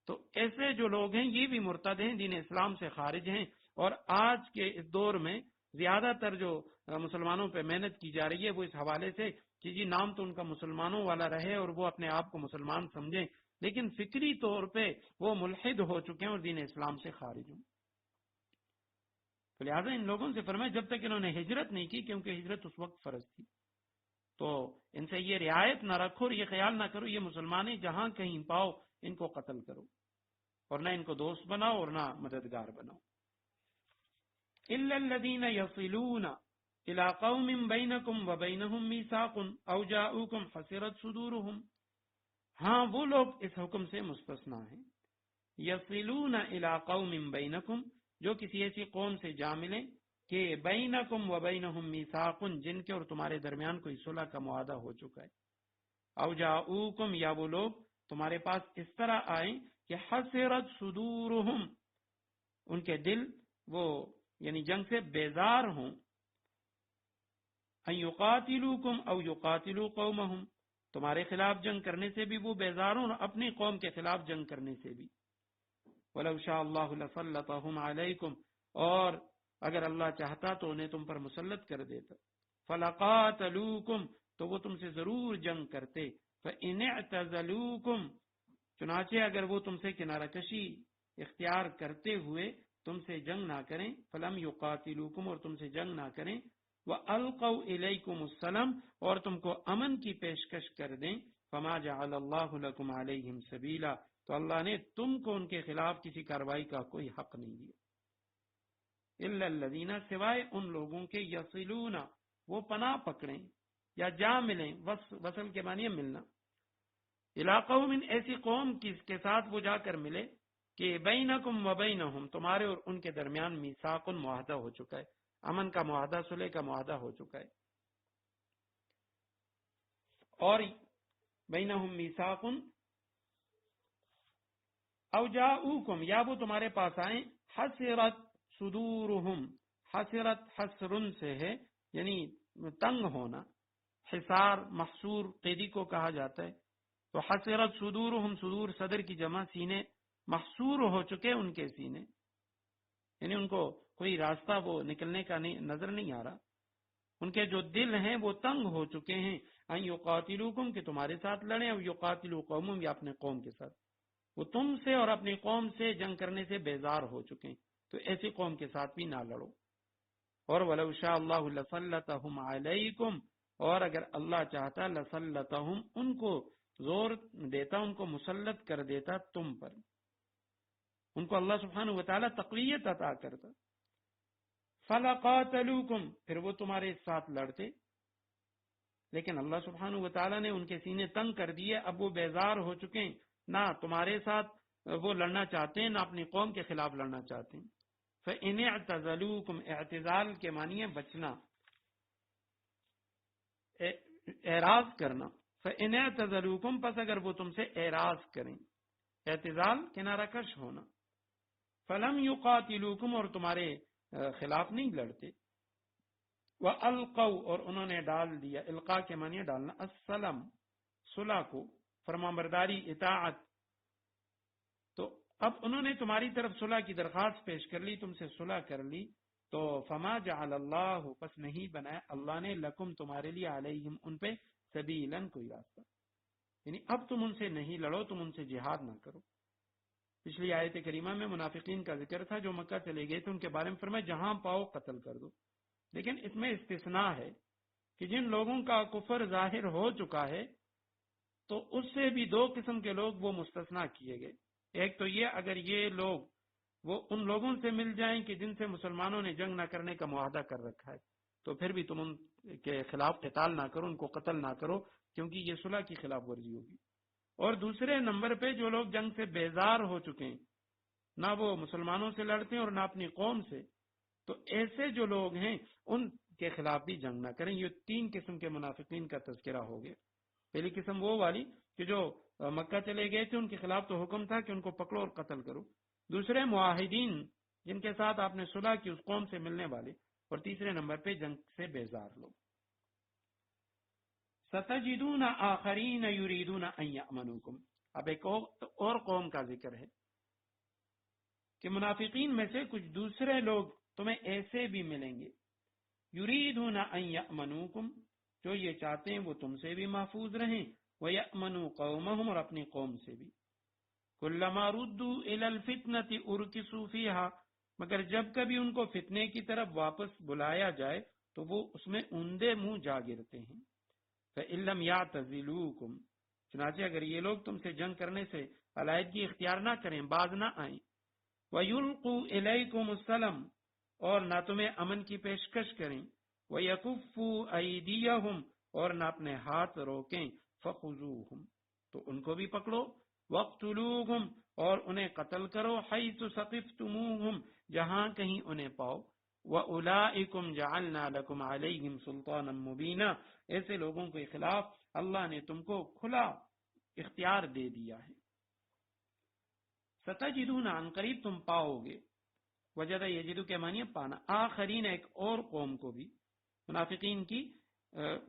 تو ایسے جو لوگ ہیں یہ بھی مرتد ہیں، دین اسلام سے خارج ہیں. اور آج کے اس دور میں زیادہ تر جو مسلمانوں پہ محنت کی جا رہی ہے وہ اس حوالے سے کہ جی نام تو ان کا مسلمانوں والا رہے اور وہ اپنے آپ کو مسلمان سمجھیں، لیکن فکری طور پہ وہ ملحد ہو چکے ہیں اور دین اسلام سے خارج ہوں. تو لہٰذا ان لوگوں سے فرمائے جب تک انہوں نے ہجرت نہیں کی، کیونکہ ہجرت اس وقت فرض تھی، تو ان سے یہ رعایت نہ رکھو اور یہ خیال نہ کرو یہ مسلمان ہیں، جہاں کہیں پاؤ ان کو قتل کرو اور نہ ان کو دوست بناؤ اور نہ مددگار بناؤ. الا الذين يصلون الى قوم بينكم وبينهم ميثاق او جاءوكم حسرت صدورهم، ہاں وہ لوگ اس حکم سے مستثنا ہیں. یصلون الى قوم بینکم، جو کسی ایسی قوم سے جا ملیں کہ بینکم وبینہم میثاق، جن کے اور تمہارے درمیان کوئی صلح کا معاہدہ ہو چکا ہے. او جاؤکم، یا وہ لوگ تمہارے پاس اس طرح آئیں کہ حسرت صدورہم، ان کے دل وہ یعنی جنگ سے بیزار ہوں. ان یقاتلوکم او یقاتلوا قومہم، تمہارے خلاف جنگ کرنے سے بھی وہ بیزار ہوں اور اپنی قوم کے خلاف جنگ کرنے سے بھی. وَلَوْ شَاءَ اللَّهُ لَسَلَّطَهُمْ عَلَيْكُمْ، اور اگر اللہ چاہتا تو انہیں تم پر مسلط کر دیتا. فَلَقَاتَلُوكُمْ، تو وہ تم سے ضرور جنگ کرتے. فَإِنِ اعْتَزَلُوكُمْ، چنانچہ اگر وہ تم سے کنارہ کشی اختیار کرتے ہوئے تم سے جنگ نہ کریں. فَلَمْ يُقَاتِلُوكُمْ، اور تم سے جنگ نہ کریں. وَأَلْقَوْا إِلَيْكُمُ السَّلَامَ، اور تم کو امن کی پیشکش کر دیں. فَمَا جَعَلَ اللَّهُ لَكُمْ عَلَيْهِمْ سَبِيلًا، تو اللہ نے تم کو ان کے خلاف کسی کارروائی کا کوئی حق نہیں دیا. الا الذین، سوائے ان لوگوں کے یصلون، وہ پناہ پکڑیں یا جا ملیں، وصل کے معنی ملنا. الی قوم، ایسی قوم کے ساتھ وہ جا کر ملے کہ بینکم و بینہم، تمہارے اور ان کے درمیان میثاق، معاہدہ ہو چکا ہے، امن کا معاہدہ، صلح کا معاہدہ ہو چکا ہے. اور بینہم میثاق او جاؤکم، یا وہ تمہارے پاس آئیں. حسرت صدورہم، حسرت حسرن سے ہے یعنی تنگ ہونا، حصار محصور قیدی کو کہا جاتا ہے. تو حسرت صدورہم، صدور صدر کی جمع، سینے محصور ہو چکے ان کے سینے، یعنی ان کو کوئی راستہ وہ نکلنے کا نظر نہیں آ رہا. ان کے جو دل ہیں وہ تنگ ہو چکے ہیں. ان یقاتلوکم، کہ تمہارے ساتھ لڑیں، او یقاتلوا قوم، یا اپنے قوم کے ساتھ. وہ تم سے اور اپنی قوم سے جنگ کرنے سے بیزار ہو چکے ہیں، تو ایسی قوم کے ساتھ بھی نہ لڑو. اور وَلَوْ شَاءَ اللَّهُ لَسَلَّطَهُمْ عَلَيْكُمْ، اور اگر اللہ چاہتا لَسَلَّطَهُمْ، ان کو زور دیتا، ان کو مسلط کر دیتا تم پر، ان کو اللہ سبحانہ وتعالی تقویت عطا کرتا. فَلَقَاتَلُوكُمْ، پھر وہ تمہارے ساتھ لڑتے. لیکن اللہ سبحانہ وتعالی نے ان کے سینے تنگ کر دیے، اب وہ بیزار ہو چکے ہیں، نہ تمہارے ساتھ وہ لڑنا چاہتے ہیں نہ اپنی قوم کے خلاف لڑنا چاہتے ہیں. فَإِنِ اعْتَزَلُوكُمْ، اعتزال کے معنی ہے بچنا، اعراض کرنا. فَإِنِ اعْتَزَلُوكُمْ، پس اگر وہ تم سے اعراض کریں، اعتزال کنارہ کش ہونا. فَلَمْ يُقَاتِلُوكُمْ، اور تمہارے خلاف نہیں لڑتے. وَأَلْقَوْا اور انہوں نے ڈال دیا، القاء کے معنی ڈالنا، السلام صلح کو، فرمانبرداری، اطاعت. تو اب انہوں نے تمہاری طرف صلح کی درخواست پیش کر لی، تم سے صلح کر لی، تو فما جعل اللہ پس نہیں بنایا اللہ نے لکم تمہارے لیے علیہم ان پہ سبیلاً کوئی راستہ، یعنی اب تم ان سے نہیں لڑو، تم ان سے جہاد نہ کرو. پچھلی آیت کریمہ میں منافقین کا ذکر تھا جو مکہ چلے گئے تھے، ان کے بارے میں فرمایا جہاں پاؤ قتل کر دو. لیکن اس میں استثناء ہے کہ جن لوگوں کا کفر ظاہر ہو چکا ہے تو اس سے بھی دو قسم کے لوگ وہ مستثنا کیے گئے. ایک تو یہ اگر یہ لوگ وہ ان لوگوں سے مل جائیں کہ جن سے مسلمانوں نے جنگ نہ کرنے کا معاہدہ کر رکھا ہے، تو پھر بھی تم ان کے خلاف قتال نہ کرو، ان کو قتل نہ کرو، کیونکہ یہ صلح کی خلاف ورزی ہوگی. اور دوسرے نمبر پہ جو لوگ جنگ سے بیزار ہو چکے ہیں، نہ وہ مسلمانوں سے لڑتے ہیں اور نہ اپنی قوم سے، تو ایسے جو لوگ ہیں ان کے خلاف بھی جنگ نہ کریں. یہ تین قسم کے منافقین کا تذکرہ ہو گیا. پہلی قسم وہ والی کہ جو مکہ چلے گئے تھے، ان کے خلاف تو حکم تھا کہ ان کو پکڑو اور قتل کرو. دوسرے معاہدین جن کے ساتھ آپ نے صلح کی اس قوم سے ملنے والے. اور تیسرے نمبر پہ جنگ سے بیزار لوگ. ستجدون آخرین یریدون ان یأمنوکم. اب ایک اور قوم کا ذکر ہے کہ منافقین میں سے کچھ دوسرے لوگ تمہیں ایسے بھی ملیں گے، یریدون ان یأمنوکم، جو یہ چاہتے ہیں وہ تم سے بھی محفوظ رہیں، وَيَأْمَنُوا قَوْمَهُمْ، اور اپنی قوم سے بھی. كُلَّمَا رُدُّوا إِلَى الْفِتْنَةِ أُرْكِسُوا فِيهَا، مگر جب کبھی ان کو فتنے کی طرف واپس بلایا جائے تو وہ اس میں اوندے منہ جا گرتے ہیں. فَإِن لَّمْ يَعْتَزِلُوكُمْ، چنانچہ اگر یہ لوگ تم سے جنگ کرنے سے علیحدگی اختیار نہ کریں، باز نہ آئیں، وَيُلْقُوا إِلَيْكُمُ السَّلَمَ، اور نہ تمہیں امن کی پیشکش کریں، وَيَكُفُّوا أَيْدِيَهُمْ، اور نہ اپنے ہاتھ روکیں، فَخُذُوهُمْ، تو ان کو بھی پکڑو، وَاقْتُلُوهُمْ، اور انہیں قتل کرو، حَيْثُ ثَقِفْتُمُوهُمْ، جہاں کہیں انہیں پاؤ، وَأُولَئِكُمْ جَعَلْنَا لَكُمْ عَلَيْهِمْ سُلْطَانًا مُبِينًا، ایسے لوگوں کے خلاف اللہ نے تم کو کھلا اختیار دے دیا ہے. ستجدون، عن قریب تم پاؤ گے، وجدہ یجدو کے معنی پانا، آخرین ایک اور قوم کو بھی، منافقین کی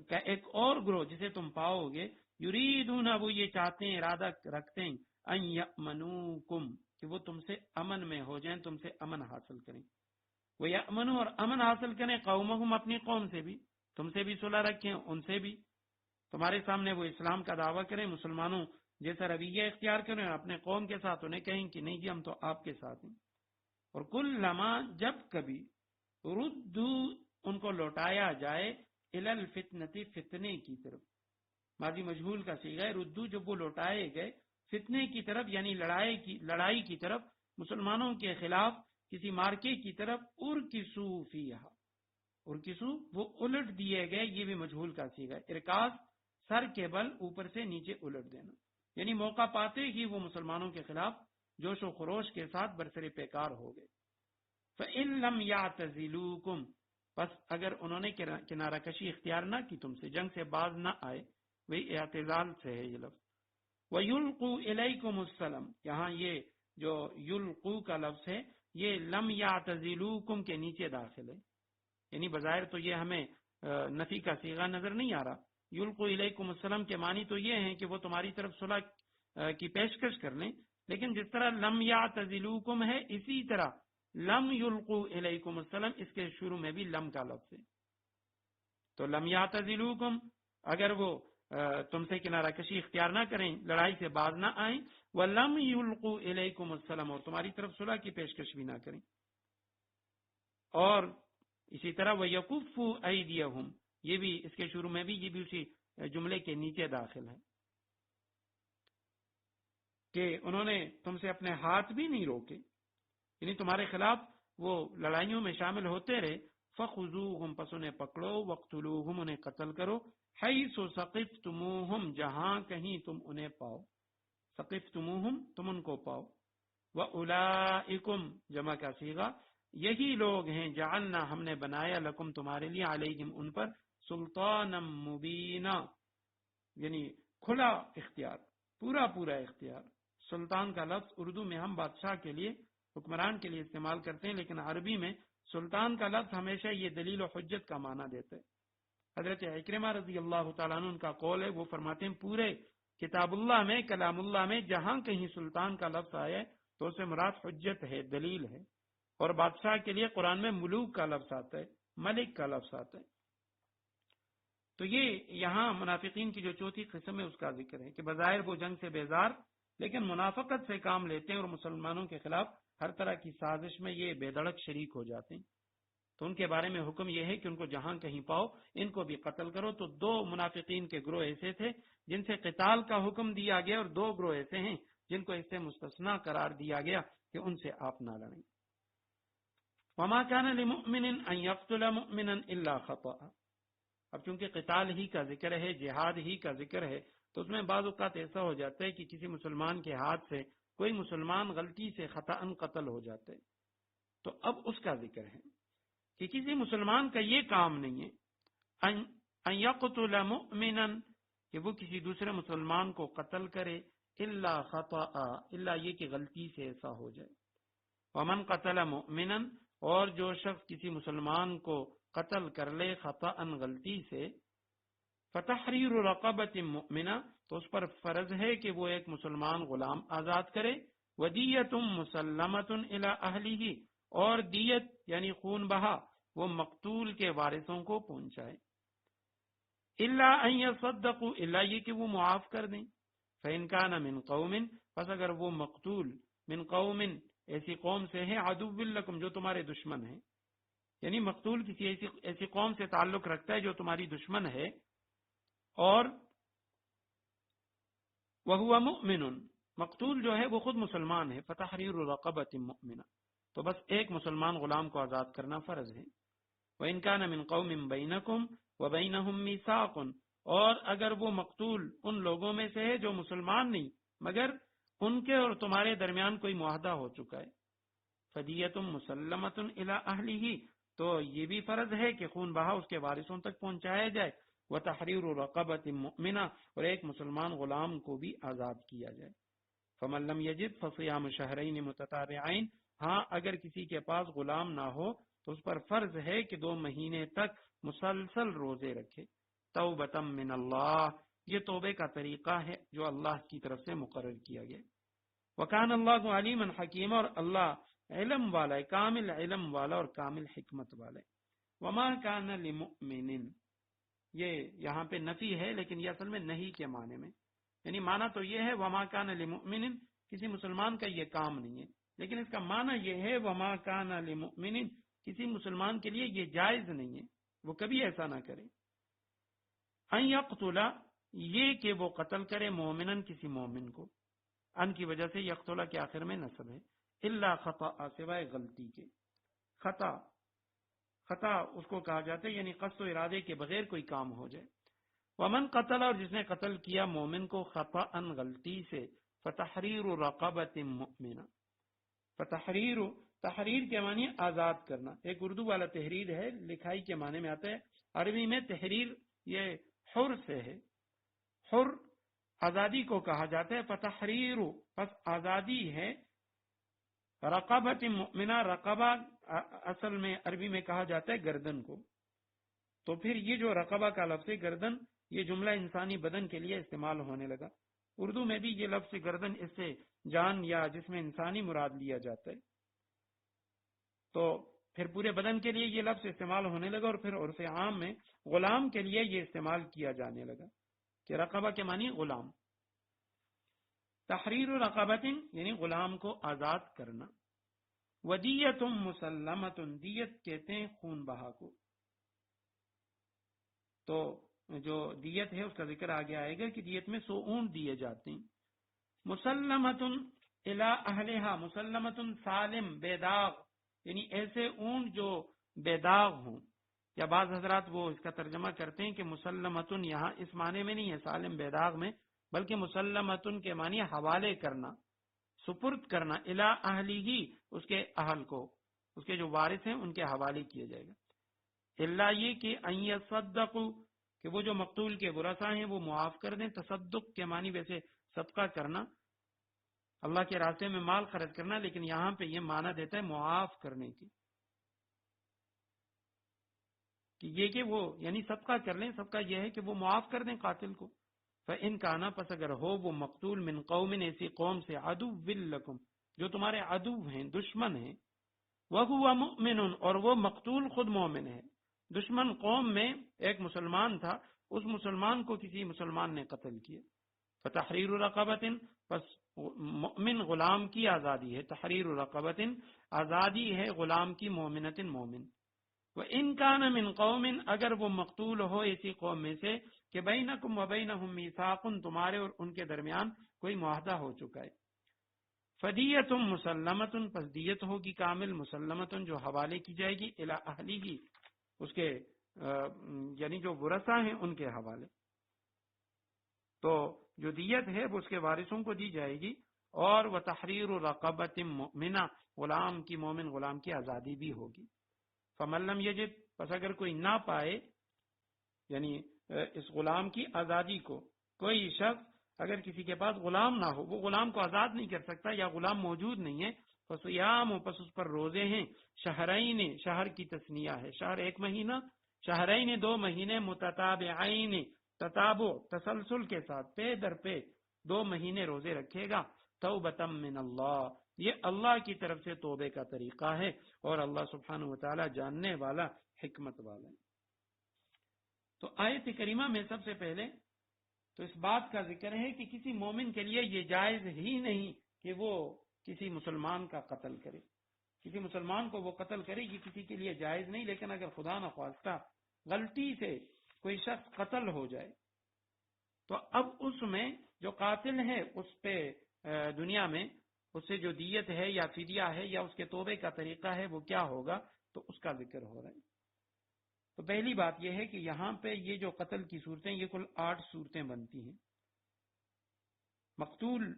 کا ایک اور گروہ جسے تم پاؤ گے، یریدون، وہ یہ چاہتے ہیں، ارادہ رکھتے ہیں، ان یأمنوکم، کہ وہ تم سے امن میں ہو جائیں، تم سے امن حاصل کریں. وہ یأمنو، اور امن حاصل کریں، قومہم، اپنی قوم سے بھی، تم سے بھی صلح رکھیں، ان سے بھی تمہارے سامنے وہ اسلام کا دعویٰ کریں، مسلمانوں جیسا رویہ اختیار کریں، اپنے قوم کے ساتھ انہیں کہیں کہ نہیں جی ہم تو آپ کے ساتھ ہیں. اور کلما، جب کبھی، ردو، ان کو لوٹایا جائے، الی الفتنتی، فتنے کی طرف، ماضی مجہول کا صیغہ ہے، ردو، جب وہ لوٹائے گئے فتنے کی طرف، یعنی لڑائی کی طرف، مسلمانوں کے خلاف کسی مارکے کی طرف، ارکسو فیہا، ارکسو، وہ الٹ دیے گئے، یہ بھی مجہول کا صیغہ ہے. ارکاس، سر کے بل اوپر سے نیچے الٹ دینا، یعنی موقع پاتے ہی وہ مسلمانوں کے خلاف جوش و خروش کے ساتھ برسر پیکار ہو گئے. فَإِن لَّمْ يَعْتَزِلُوكُمْ، پس اگر انہوں نے کنارہ کشی اختیار نہ کی، تم سے جنگ سے باز نہ آئے، وہی اعتزال سے ہے یہ لفظ. وَيُلْقُوا إِلَيْكُمُ السَّلَمَ، یہاں یہ جو یلقو کا لفظ ہے یہ لم یعتزلوکم کے نیچے داخل ہے، یعنی بظاہر تو یہ ہمیں نفی کا صیغہ نظر نہیں آ رہا. یلقو الیکم السلام کے معنی تو یہ ہیں کہ وہ تمہاری طرف صلح کی پیشکش کر لیں، لیکن جس طرح لم یعتزلوکم ہے، اسی طرح لم یلقو الیکم السلام، اس کے شروع میں بھی لم کا لفظ ہے. تو لم یعتزلوکم، اگر وہ تم سے کنارہ کشی اختیار نہ کریں، لڑائی سے باز نہ آئیں، وَلَمْ يُلْقُوا إِلَيْكُمُ السَّلَامَ، اور تمہاری طرف صلح کی پیشکش بھی نہ کریں. اور اسی طرح وَيَكُفُّوا أَيْدِيَهُمْ، یہ بھی اس کے شروع میں بھی، یہ بھی اسی جملے کے نیچے داخل ہے کہ انہوں نے تم سے اپنے ہاتھ بھی نہیں روکے، یعنی تمہارے خلاف وہ لڑائیوں میں شامل ہوتے رہے. فَخُذُوهُمْ، پس انہیں پکڑو، وَاقْتُلُوهُمْ، انہیں قتل کرو، حَيْثُ ثَقِفْتُمُوهُمْ، جہاں کہیں تم انہیں پاؤ، ثقفتموہم، تم ان کو پاؤ. وَأُولَئِكُمْ، جمع کا صیغہ، یہی لوگ ہیں، جعلنا، ہم نے بنایا، لکم، تمہارے لیے، علیہم، ان پر، سلطانا مبینا، یعنی کھلا اختیار، پورا اختیار. سلطان کا لفظ اردو میں ہم بادشاہ کے لیے، حکمران کے لیے استعمال کرتے ہیں، لیکن عربی میں سلطان کا لفظ ہمیشہ یہ دلیل و حجت کا معنی دیتا ہے. حضرت عکرمہ رضی اللہ تعالیٰ عنہ ان کا قول ہے، وہ فرماتے ہیں پورے کتاب اللہ میں، کلام اللہ میں جہاں کہیں سلطان کا لفظ آئے تو اسے مراد حجت ہے، دلیل ہے. اور بادشاہ کے لیے قرآن میں ملوک کا لفظ آتا ہے، ملک کا لفظ آتا ہے. تو یہ یہاں منافقین کی جو چوتھی قسم ہے اس کا ذکر ہے کہ بظاہر وہ جنگ سے بیزار لیکن منافقت سے کام لیتے ہیں اور مسلمانوں کے خلاف ہر طرح کی سازش میں یہ بے دھڑک شریک ہو جاتے ہیں. تو ان کے بارے میں حکم یہ ہے کہ ان کو جہاں کہیں پاؤ ان کو بھی قتل کرو. تو دو منافقین کے گروہ ایسے تھے جن سے قتال کا حکم دیا گیا، اور دو گروہ ایسے ہیں جن کو اس سے مستثنا قرار دیا گیا کہ ان سے آپ نہ لڑیں. وما كان لمؤمن ان يقتل مؤمنا الا خطأ. اب چونکہ قتال ہی کا ذکر ہے، جہاد ہی کا ذکر ہے، تو اس میں بعض اوقات ایسا ہو جاتا ہے کہ کسی مسلمان کے ہاتھ سے کوئی مسلمان غلطی سے خطأً قتل ہو جاتا ہے. تو اب اس کا ذکر ہے کہ کسی مسلمان کا یہ کام نہیں ہے ان یقتل مؤمنا کہ وہ کسی دوسرے مسلمان کو قتل کرے، الا خطأ الا یہ کہ غلطی سے ایسا ہو جائے. ومن قتل مؤمنا اور جو شخص کسی مسلمان کو قتل کر لے خطأً غلطی سے، فتحریر رقبۃ مؤمنہ تو اس پر فرض ہے کہ وہ ایک مسلمان غلام آزاد کرے. ودیۃ مسلمۃ الی اہلہ اور دیت یعنی خون بہا وہ مقتول کے وارثوں کو پہنچائے. الا ان یصدقوا الا یہ کہ وہ معاف کر دیں. فإن كان من قوم پس اگر وہ مقتول من قوم ایسی قوم سے ہے عدو لکم جو تمہارے دشمن ہے، یعنی مقتول کسی ایسی قوم سے تعلق رکھتا ہے جو تمہاری دشمن ہے، اور وہو مؤمن مقتول جو ہے وہ خود مسلمان ہے، فتحریر رقبۃ مؤمنہ تو بس ایک مسلمان غلام کو آزاد کرنا فرض ہے. وإن كان من قوم بينكم وبينهم ميثاق اور اگر وہ مقتول ان لوگوں میں سے ہے جو مسلمان نہیں مگر ان کے اور تمہارے درمیان کوئی معاہدہ ہو چکا ہے، فدیۃ مسلمۃ الی اہلہ تو یہ بھی فرض ہے کہ خون بہا اس کے وارثوں تک پہنچایا جائے. وتحریر رقبۃ مؤمنہ اور ایک مسلمان غلام کو بھی آزاد کیا جائے. فمن لم یجد فصیام شہرین متتابعین ہاں اگر کسی کے پاس غلام نہ ہو تو اس پر فرض ہے کہ 2 مہینے تک مسلسل روزے رکھے. توبۃ من اللہ یہ توبے کا طریقہ ہے جو اللہ کی طرف سے مقرر کیا گیا. وکان اللہ علیما حکیما اور اللہ علم والا ہے، کامل علم والا اور کامل حکمت والا ہے. وما کان لمؤمن یہ یہاں پہ نفی ہے لیکن یہ اصل میں نہیں کے معنی میں، یعنی معنی تو یہ ہے وما کان لمؤمن کسی مسلمان کا یہ کام نہیں ہے، لیکن اس کا معنی یہ ہے وما کان لمؤمن کسی مسلمان کے لیے یہ جائز نہیں ہے، وہ کبھی ایسا نہ کرے. ان یقتل یہ کہ وہ قتل کرے مومنن کسی مومن کو، ان کی وجہ سے یقتل کے آخر میں نصب ہے، الا خطأ سوائے غلطی کے. خطا اس کو کہا جاتا ہے یعنی قصد و ارادے کے بغیر کوئی کام ہو جائے. ومن قتل اور جس نے قتل کیا مومن کو خطأ غلطی سے، فتحریر رقبۃ مؤمنہ تحریر کے معنی آزاد کرنا. ایک اردو والا تحریر ہے، لکھائی کے معنی میں آتا ہے، عربی میں تحریر یہ حر سے ہے، حر آزادی کو کہا جاتا ہے. فتحریر پس آزادی ہے، رقبۃ مؤمنہ رقبہ اصل میں عربی میں کہا جاتا ہے گردن کو. تو پھر یہ جو رقبہ کا لفظ ہے گردن یہ جملہ انسانی بدن کے لیے استعمال ہونے لگا. اردو میں بھی یہ لفظ گردن اس سے جان یا جسم انسانی مراد لیا جاتا ہے، تو پھر پورے بدن کے لیے یہ لفظ استعمال ہونے لگا، اور پھر عرف عام میں غلام کے لیے یہ استعمال کیا جانے لگا کہ رقبہ کے معنی غلام. تحریر رقبۃ یعنی غلام کو آزاد کرنا. ودیۃ مسلمۃ دیت کہتے ہیں خون بہا کو. تو جو دیت ہے اس کا ذکر آگے آئے گا کہ دیت میں 100 اونٹ دیے جاتے ہیں. مسلمۃ الی اہلہا مسلمۃ سالم بے داغ یعنی ایسے اونٹ جو بے داغ ہوں، یا بعض حضرات وہ اس کا ترجمہ کرتے ہیں کہ مسلمۃ یہاں اس معنی میں نہیں ہے سالم بے داغ میں، بلکہ مسلمۃ کے معنی حوالے کرنا، سپرد کرنا، الی اہلہ اس کے اہل کو، اس کے جو وارث ہیں ان کے حوالے کیا جائے گا. الا یہ کہ ان یصدقوا کہ وہ جو مقتول کے ورثاء ہیں وہ معاف کر دیں. تصدق کے معنی ویسے صدقہ کرنا، اللہ کے راستے میں مال خرچ کرنا، لیکن یہاں پہ یہ معنی دیتا ہے معاف کرنے کی. کہ یہ کہ وہ یعنی صدقہ کر لیں، صدقہ یہ ہے کہ وہ معاف کر دیں قاتل کو. فَإِن كَانَ پس اگر ہو وہ مقتول من قوم ایسی قوم سے عدو لکم جو تمہارے عدو ہیں، دشمن ہیں، وَهُوَ مُؤْمِنٌ اور وہ مقتول خود مومن ہے. دشمن قوم میں ایک مسلمان تھا، اس مسلمان کو کسی مسلمان نے قتل کیا. فتحریر رقبۃ پس مؤمن غلام کی آزادی ہے، تحریر رقبۃ آزادی ہے غلام کی، مومنۃ مومن. وَإِن كَانَ مِن قَوْمٍ اگر وہ مقتول ہو ایسی قوم میں سے کہ بینکم وبینہم میثاق تمہارے اور ان کے درمیان کوئی معاہدہ ہو چکا ہے. فدیۃ مسلمۃ پس دیت ہوگی کامل، مسلمۃ جو حوالے کی جائے گی، الی اہلہ اس کے یعنی جو ورثہ ہیں ان کے حوالے. تو جو دیت ہے وہ اس کے وارثوں کو دی جائے گی. اور وہ تحریر رقبۃ مؤمنہ غلام کی، مومن غلام کی آزادی بھی ہوگی. فمن لم یجد پس اگر کوئی نہ پائے یعنی اس غلام کی آزادی کو، کوئی شخص اگر کسی کے پاس غلام نہ ہو، وہ غلام کو آزاد نہیں کر سکتا یا غلام موجود نہیں ہے، فصیام پس اس پر روزے ہیں، شہرین شہر کی تثنیہ ہے، شہر ایک مہینہ، شہرین 2 مہینے، متتابعین تتابع تسلسل کے ساتھ پے در پے 2 مہینے روزے رکھے گا. توبۃ من اللہ یہ اللہ کی طرف سے توبے کا طریقہ ہے، اور اللہ سبحانہ وتعالی جاننے والا، حکمت والا ہے. تو آیت کریمہ میں سب سے پہلے تو اس بات کا ذکر ہے کہ کسی مومن کے لیے یہ جائز ہی نہیں کہ وہ کسی مسلمان کا قتل کرے. کسی مسلمان کو وہ قتل کرے یہ کسی کے لیے جائز نہیں. لیکن اگر خدا نخواستہ غلطی سے کوئی شخص قتل ہو جائے تو اب اس میں جو قاتل ہے اس پہ دنیا میں اس سے جو دیت ہے یا فدیہ ہے یا اس کے توبے کا طریقہ ہے وہ کیا ہوگا، تو اس کا ذکر ہو رہا ہے. تو پہلی بات یہ ہے کہ یہاں پہ یہ جو قتل کی صورتیں یہ کل 8 صورتیں بنتی ہیں. مقتول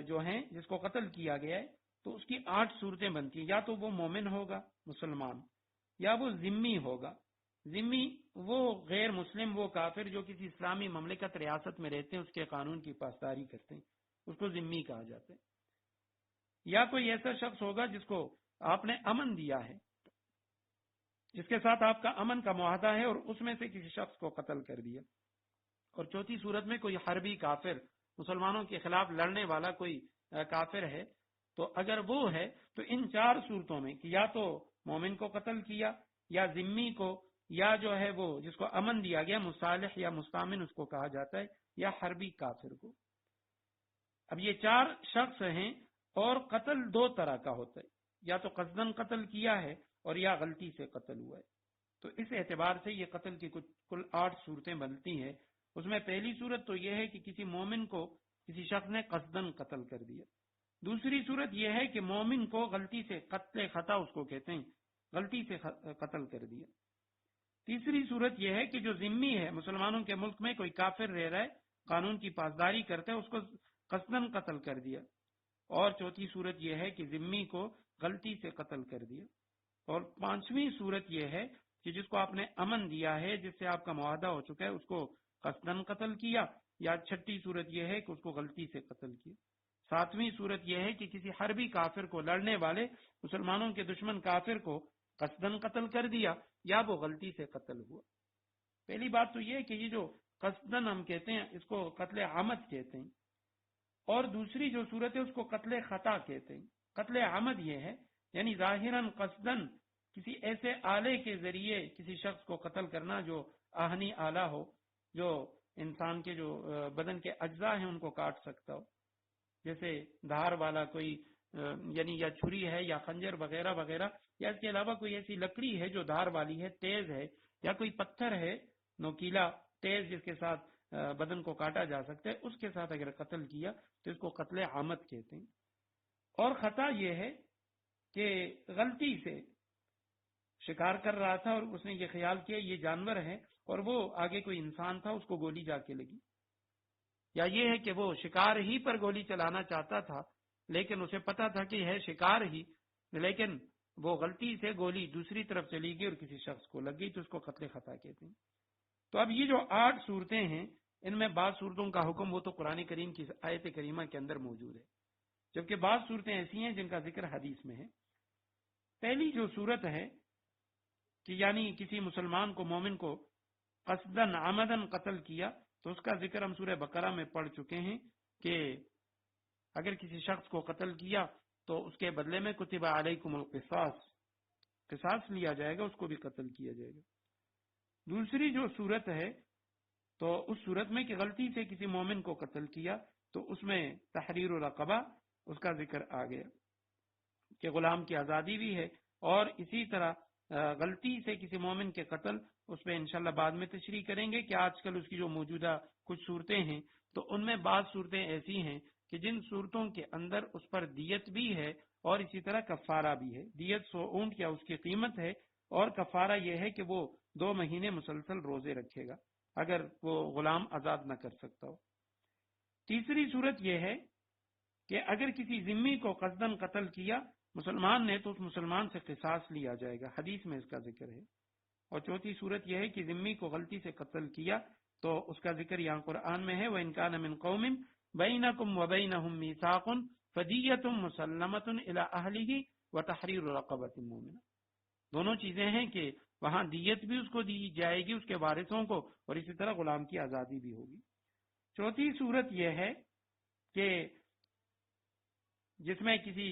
جو ہیں جس کو قتل کیا گیا ہے تو اس کی 8 صورتیں بنتی ہیں. یا تو وہ مومن ہوگا مسلمان، یا وہ ذمی ہوگا. ذمی وہ غیر مسلم، وہ کافر جو کسی اسلامی مملکت ریاست میں رہتے ہیں، اس کے قانون کی پاسداری کرتے ہیں، اس کو ذمی کہا جاتا ہے. یا کوئی ایسا شخص ہوگا جس کو آپ نے امن دیا ہے، جس کے ساتھ آپ کا امن کا معاہدہ ہے، اور اس میں سے کسی شخص کو قتل کر دیا. اور چوتھی صورت میں کوئی حربی کافر، مسلمانوں کے خلاف لڑنے والا کوئی کافر ہے. تو اگر وہ ہے تو ان 4 صورتوں میں کہ یا تو مومن کو قتل کیا، یا ذمی کو، یا جو ہے وہ جس کو امن دیا گیا، مصالح یا مستامن اس کو کہا جاتا ہے، یا حربی کافر کو. اب یہ 4 شخص ہیں، اور قتل 2 طرح کا ہوتا ہے، یا تو قصدن قتل کیا ہے اور یا غلطی سے قتل ہوا ہے. تو اس اعتبار سے یہ قتل کی کل 8 صورتیں بنتی ہیں. اس میں پہلی صورت تو یہ ہے کہ کسی مومن کو کسی شخص نے قصدن قتل کر دیا. دوسری صورت یہ ہے کہ مومن کو غلطی سے، قتل خطا اس کو کہتے ہیں، غلطی سے قتل کر دیا. تیسری صورت یہ ہے کہ جو ذمی ہے، مسلمانوں کے ملک میں کوئی کافر رہ رہا ہے، قانون کی پاسداری کرتا ہے، اس کو قصدن قتل کر دیا. اور چوتھی صورت یہ ہے کہ ذمی کو غلطی سے قتل کر دیا. اور 5ویں صورت یہ ہے کہ جس کو آپ نے امن دیا ہے، جس سے آپ کا معاہدہ ہو چکا ہے، اس کو قصدن قتل کیا. یا 6ٹھی صورت یہ ہے کہ اس کو غلطی سے قتل کیا. 7ویں صورت یہ ہے کہ کسی حربی کافر کو، لڑنے والے مسلمانوں کے دشمن کافر کو قصدن قتل کر دیا، یا وہ غلطی سے قتل ہوا. پہلی بات تو یہ ہے کہ یہ جو قصدن ہم کہتے ہیں اس کو قتل عمد کہتے ہیں، اور دوسری جو صورت ہے اس کو قتل خطا کہتے ہیں. قتل عمد یہ ہے یعنی ظاہراً قصدن کسی ایسے آلے کے ذریعے کسی شخص کو قتل کرنا جو آہنی آلہ ہو، جو انسان کے جو بدن کے اجزاء ہیں ان کو کاٹ سکتا ہو، جیسے دھار والا کوئی یعنی یا چھری ہے یا خنجر وغیرہ وغیرہ، یا اس کے علاوہ کوئی ایسی لکڑی ہے جو دھار والی ہے، تیز ہے، یا کوئی پتھر ہے نوکیلا تیز جس کے ساتھ بدن کو کاٹا جا سکتا ہے، اس کے ساتھ اگر قتل کیا تو اس کو قتل عمد کہتے ہیں. اور خطا یہ ہے کہ غلطی سے شکار کر رہا تھا اور اس نے یہ خیال کیا یہ جانور ہے، اور وہ آگے کوئی انسان تھا، اس کو گولی جا کے لگی. یا یہ ہے کہ وہ شکار ہی پر گولی چلانا چاہتا تھا لیکن اسے پتا تھا کہ ہے شکار ہی، لیکن وہ غلطی سے گولی دوسری طرف چلی گئی اور کسی شخص کو لگ گئی، تو اس کو قتل خطا کہتے ہیں. تو اب یہ جو 8 صورتیں ہیں ان میں بعض صورتوں کا حکم وہ تو قرآن کریم کی آیت کریمہ کے اندر موجود ہے، جبکہ بعض صورتیں ایسی ہیں جن کا ذکر حدیث میں ہے. پہلی جو صورت ہے کہ یعنی کسی مسلمان کو مومن کو قصدن عمدن قتل کیا، تو اس کا ذکر ہم سورہ بقرہ میں پڑھ چکے ہیں کہ اگر کسی شخص کو قتل کیا تو اس کے بدلے میں کتب علیکم القصاص، قصاص لیا جائے گا، اس کو بھی قتل کیا جائے گا۔ دوسری جو صورت ہے تو اس صورت میں کہ غلطی سے کسی مومن کو قتل کیا تو اس میں تحریر الرقبہ اس کا ذکر آ گیا کہ غلام کی آزادی بھی ہے، اور اسی طرح غلطی سے کسی مومن کے قتل، اس پہ انشاءاللہ بعد میں تشریح کریں گے کہ آج کل اس کی جو موجودہ کچھ صورتیں ہیں تو ان میں بعض صورتیں ایسی ہیں کہ جن صورتوں کے اندر اس پر دیت بھی ہے اور اسی طرح کفارہ بھی ہے۔ دیت 100 اونٹ یا اس کی قیمت ہے، اور کفارہ یہ ہے کہ وہ 2 مہینے مسلسل روزے رکھے گا اگر وہ غلام آزاد نہ کر سکتا ہو۔ تیسری صورت یہ ہے کہ اگر کسی ذمی کو قصدن قتل کیا مسلمان نے تو اس مسلمان سے قصاص لیا جائے گا، حدیث میں اس کا ذکر ہے۔ اور چوتھی صورت یہ ہے کہ ذمی کو غلطی سے قتل کیا تو اس کا ذکر یہاں قرآن میں ہے، وَإِن كَانَ مِن قَوْمٍ بَيْنَكُمْ وَبَيْنَهُم مِّيثَاقٌ فَدِيَّةٌ مُّسَلَّمَةٌ إِلَىٰ أَهْلِهِ وَتَحْرِيرُ رَقَبَةٍ مُّؤْمِنَةٍ۔ دونوں چیزیں ہیں کہ وہاں دیت بھی اس کو دی جائے گی، اس کے وارثوں کو، اور اسی طرح غلام کی آزادی بھی ہوگی۔ چوتھی صورت یہ ہے کہ جس میں کسی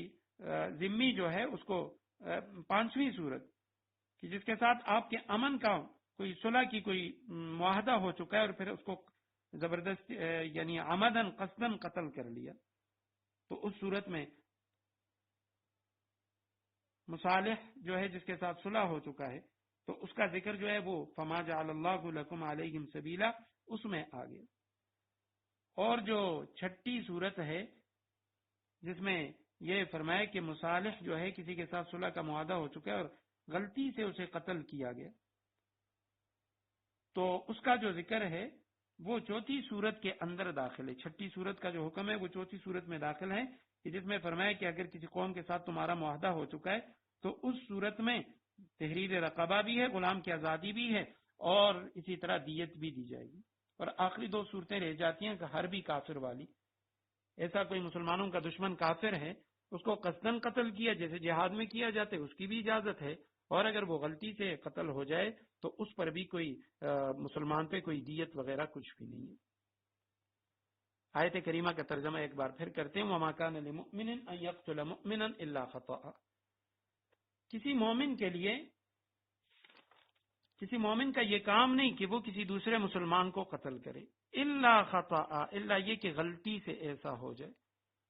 ذمی جو ہے اس کو، پانچویں صورت کہ جس کے ساتھ آپ کے امن کا کوئی صلح کی کوئی معاہدہ ہو چکا ہے اور پھر اس کو زبردست یعنی عمدن قصدن قتل کر لیا، تو اس صورت میں مصالح جو ہے جس کے ساتھ صلح ہو چکا ہے تو اس کا ذکر جو ہے وہ فما جعل اللہ لکم علیہم سبیلا اس میں آ گیا۔ اور جو چھٹی صورت ہے جس میں یہ فرمایا کہ مصالح جو ہے کسی کے ساتھ صلح کا معاہدہ ہو چکا ہے اور غلطی سے اسے قتل کیا گیا، تو اس کا جو ذکر ہے وہ چوتھی صورت کے اندر داخل ہے۔ چھٹی صورت کا جو حکم ہے وہ چوتھی صورت میں داخل ہے کہ جس میں فرمایا کہ اگر کسی قوم کے ساتھ تمہارا معاہدہ ہو چکا ہے تو اس صورت میں تحریر رقبہ بھی ہے، غلام کی آزادی بھی ہے، اور اسی طرح دیت بھی دی جائے گی۔ اور آخری 2 صورتیں رہ جاتی ہیں کہ حربی کافر والی، ایسا کوئی مسلمانوں کا دشمن کافر ہے، اس کو قصدن قتل کیا جیسے جہاد میں کیا جاتا ہے، اس کی بھی اجازت ہے، اور اگر وہ غلطی سے قتل ہو جائے تو اس پر بھی کوئی مسلمان پہ کوئی دیت وغیرہ کچھ بھی نہیں ہے۔ آیت کریمہ کا ترجمہ ایک بار پھر کرتے ہیں، وَمَا كَانَ لِمُؤْمِنٍ أَن يَقْتُلَ مُؤْمِنًا إِلَّا خَطَأً۔ کسی مومن کا یہ کام نہیں کہ وہ کسی دوسرے مسلمان کو قتل کرے، الا خطأ، الا یہ کہ غلطی سے ایسا ہو جائے۔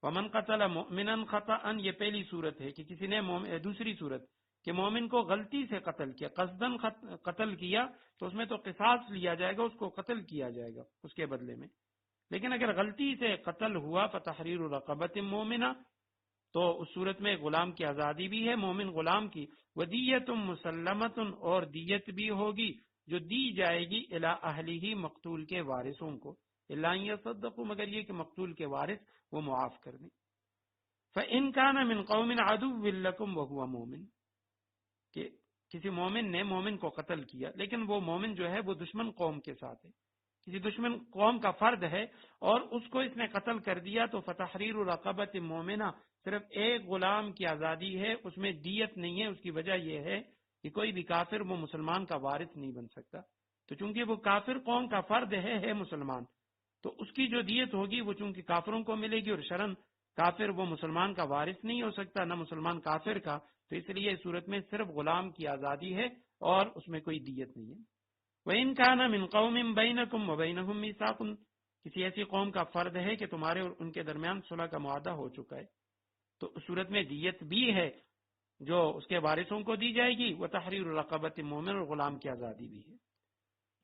ومن قتل مؤمنا خطأ، یہ پہلی صورت ہے کہ کسی نے دوسری صورت کہ مومن کو غلطی سے قتل کیا، قصدن قتل کیا تو اس میں تو قصاص لیا جائے گا، اس کو قتل کیا جائے گا اس کے بدلے میں۔ لیکن اگر غلطی سے قتل ہوا فتحریر رقبۃ مومنہ، تو اس صورت میں غلام کی آزادی بھی ہے، مومن غلام کی، ودیت مسلمۃ، اور دیت بھی ہوگی جو دی جائے گی الی اہلہ، مقتول کے وارثوں کو، الا ان یصدقوا، مگر یہ کہ مقتول کے وارث وہ معاف کر دیں۔ فإن كان من قوم عدو لكم وهو مومن، کہ کسی مومن نے مومن کو قتل کیا لیکن وہ مومن جو ہے وہ دشمن قوم کے ساتھ ہے، کسی دشمن قوم کا فرد ہے اور اس کو اس نے قتل کر دیا، تو فتحریر رقبۃ مومنہ، صرف ایک غلام کی آزادی ہے، اس میں دیت نہیں ہے۔ اس کی وجہ یہ ہے کہ کوئی بھی کافر وہ مسلمان کا وارث نہیں بن سکتا، تو چونکہ وہ کافر قوم کا فرد ہے مسلمان، تو اس کی جو دیت ہوگی وہ چونکہ کافروں کو ملے گی، اور شرن کافر وہ مسلمان کا وارث نہیں ہو سکتا، نہ مسلمان کافر کا، تو اس لیے اس صورت میں صرف غلام کی آزادی ہے اور اس میں کوئی دیت نہیں ہے۔ وَإِن كَانَ مِن قَوْمٍ بَيْنَكُمْ وَبَيْنَهُم مِّيثَاقٌ، کسی ایسی قوم کا فرد ہے کہ تمہارے اور ان کے درمیان صلح کا معاہدہ ہو چکا ہے، تو اس صورت میں دیت بھی ہے جو اس کے وارثوں کو دی جائے گی، وتحریر رقبۃ مومن، اور غلام کی آزادی بھی ہے۔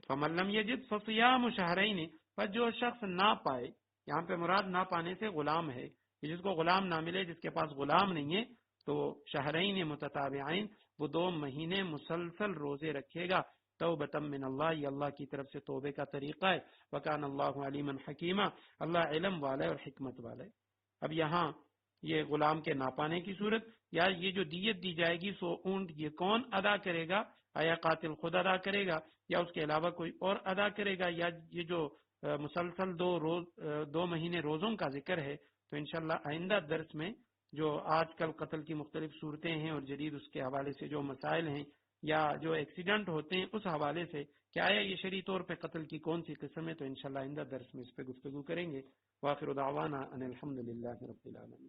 فَمَن لَّمْ يَجِدْ فَصِيَامُ شَهْرَيْنِ، پر جو شخص نہ پائے، یہاں پہ مراد نہ پانے سے غلام ہے، جس کو غلام نہ ملے، جس کے پاس غلام نہیں ہے، تو شہرین متتابعین، وہ 2 مہینے مسلسل روزے رکھے گا، توبۃ من اللہ، یہ اللہ کی طرف سے توبے کا طریقہ ہے، وکان اللہ علیما حکیما، اللہ علم والا ہے اور حکمت والا ہے۔ اب یہاں یہ غلام کے ناپانے کی صورت، یا یہ جو دیت دی جائے گی 100 اونٹ، یہ کون ادا کرے گا؟ آیا قاتل خود ادا کرے گا یا اس کے علاوہ کوئی اور ادا کرے گا؟ یا یہ جو مسلسل 2 مہینے روزوں کا ذکر ہے، تو انشاءاللہ آئندہ درس میں جو آج کل قتل کی مختلف صورتیں ہیں اور جدید اس کے حوالے سے جو مسائل ہیں یا جو ایکسیڈنٹ ہوتے ہیں اس حوالے سے کہ آیا یہ شرعی طور پہ قتل کی کون سی قسم ہے، تو انشاءاللہ آئندہ درس میں اس پہ گفتگو کریں گے۔ وآخر دعوانا ان الحمد للہ رب العالمین۔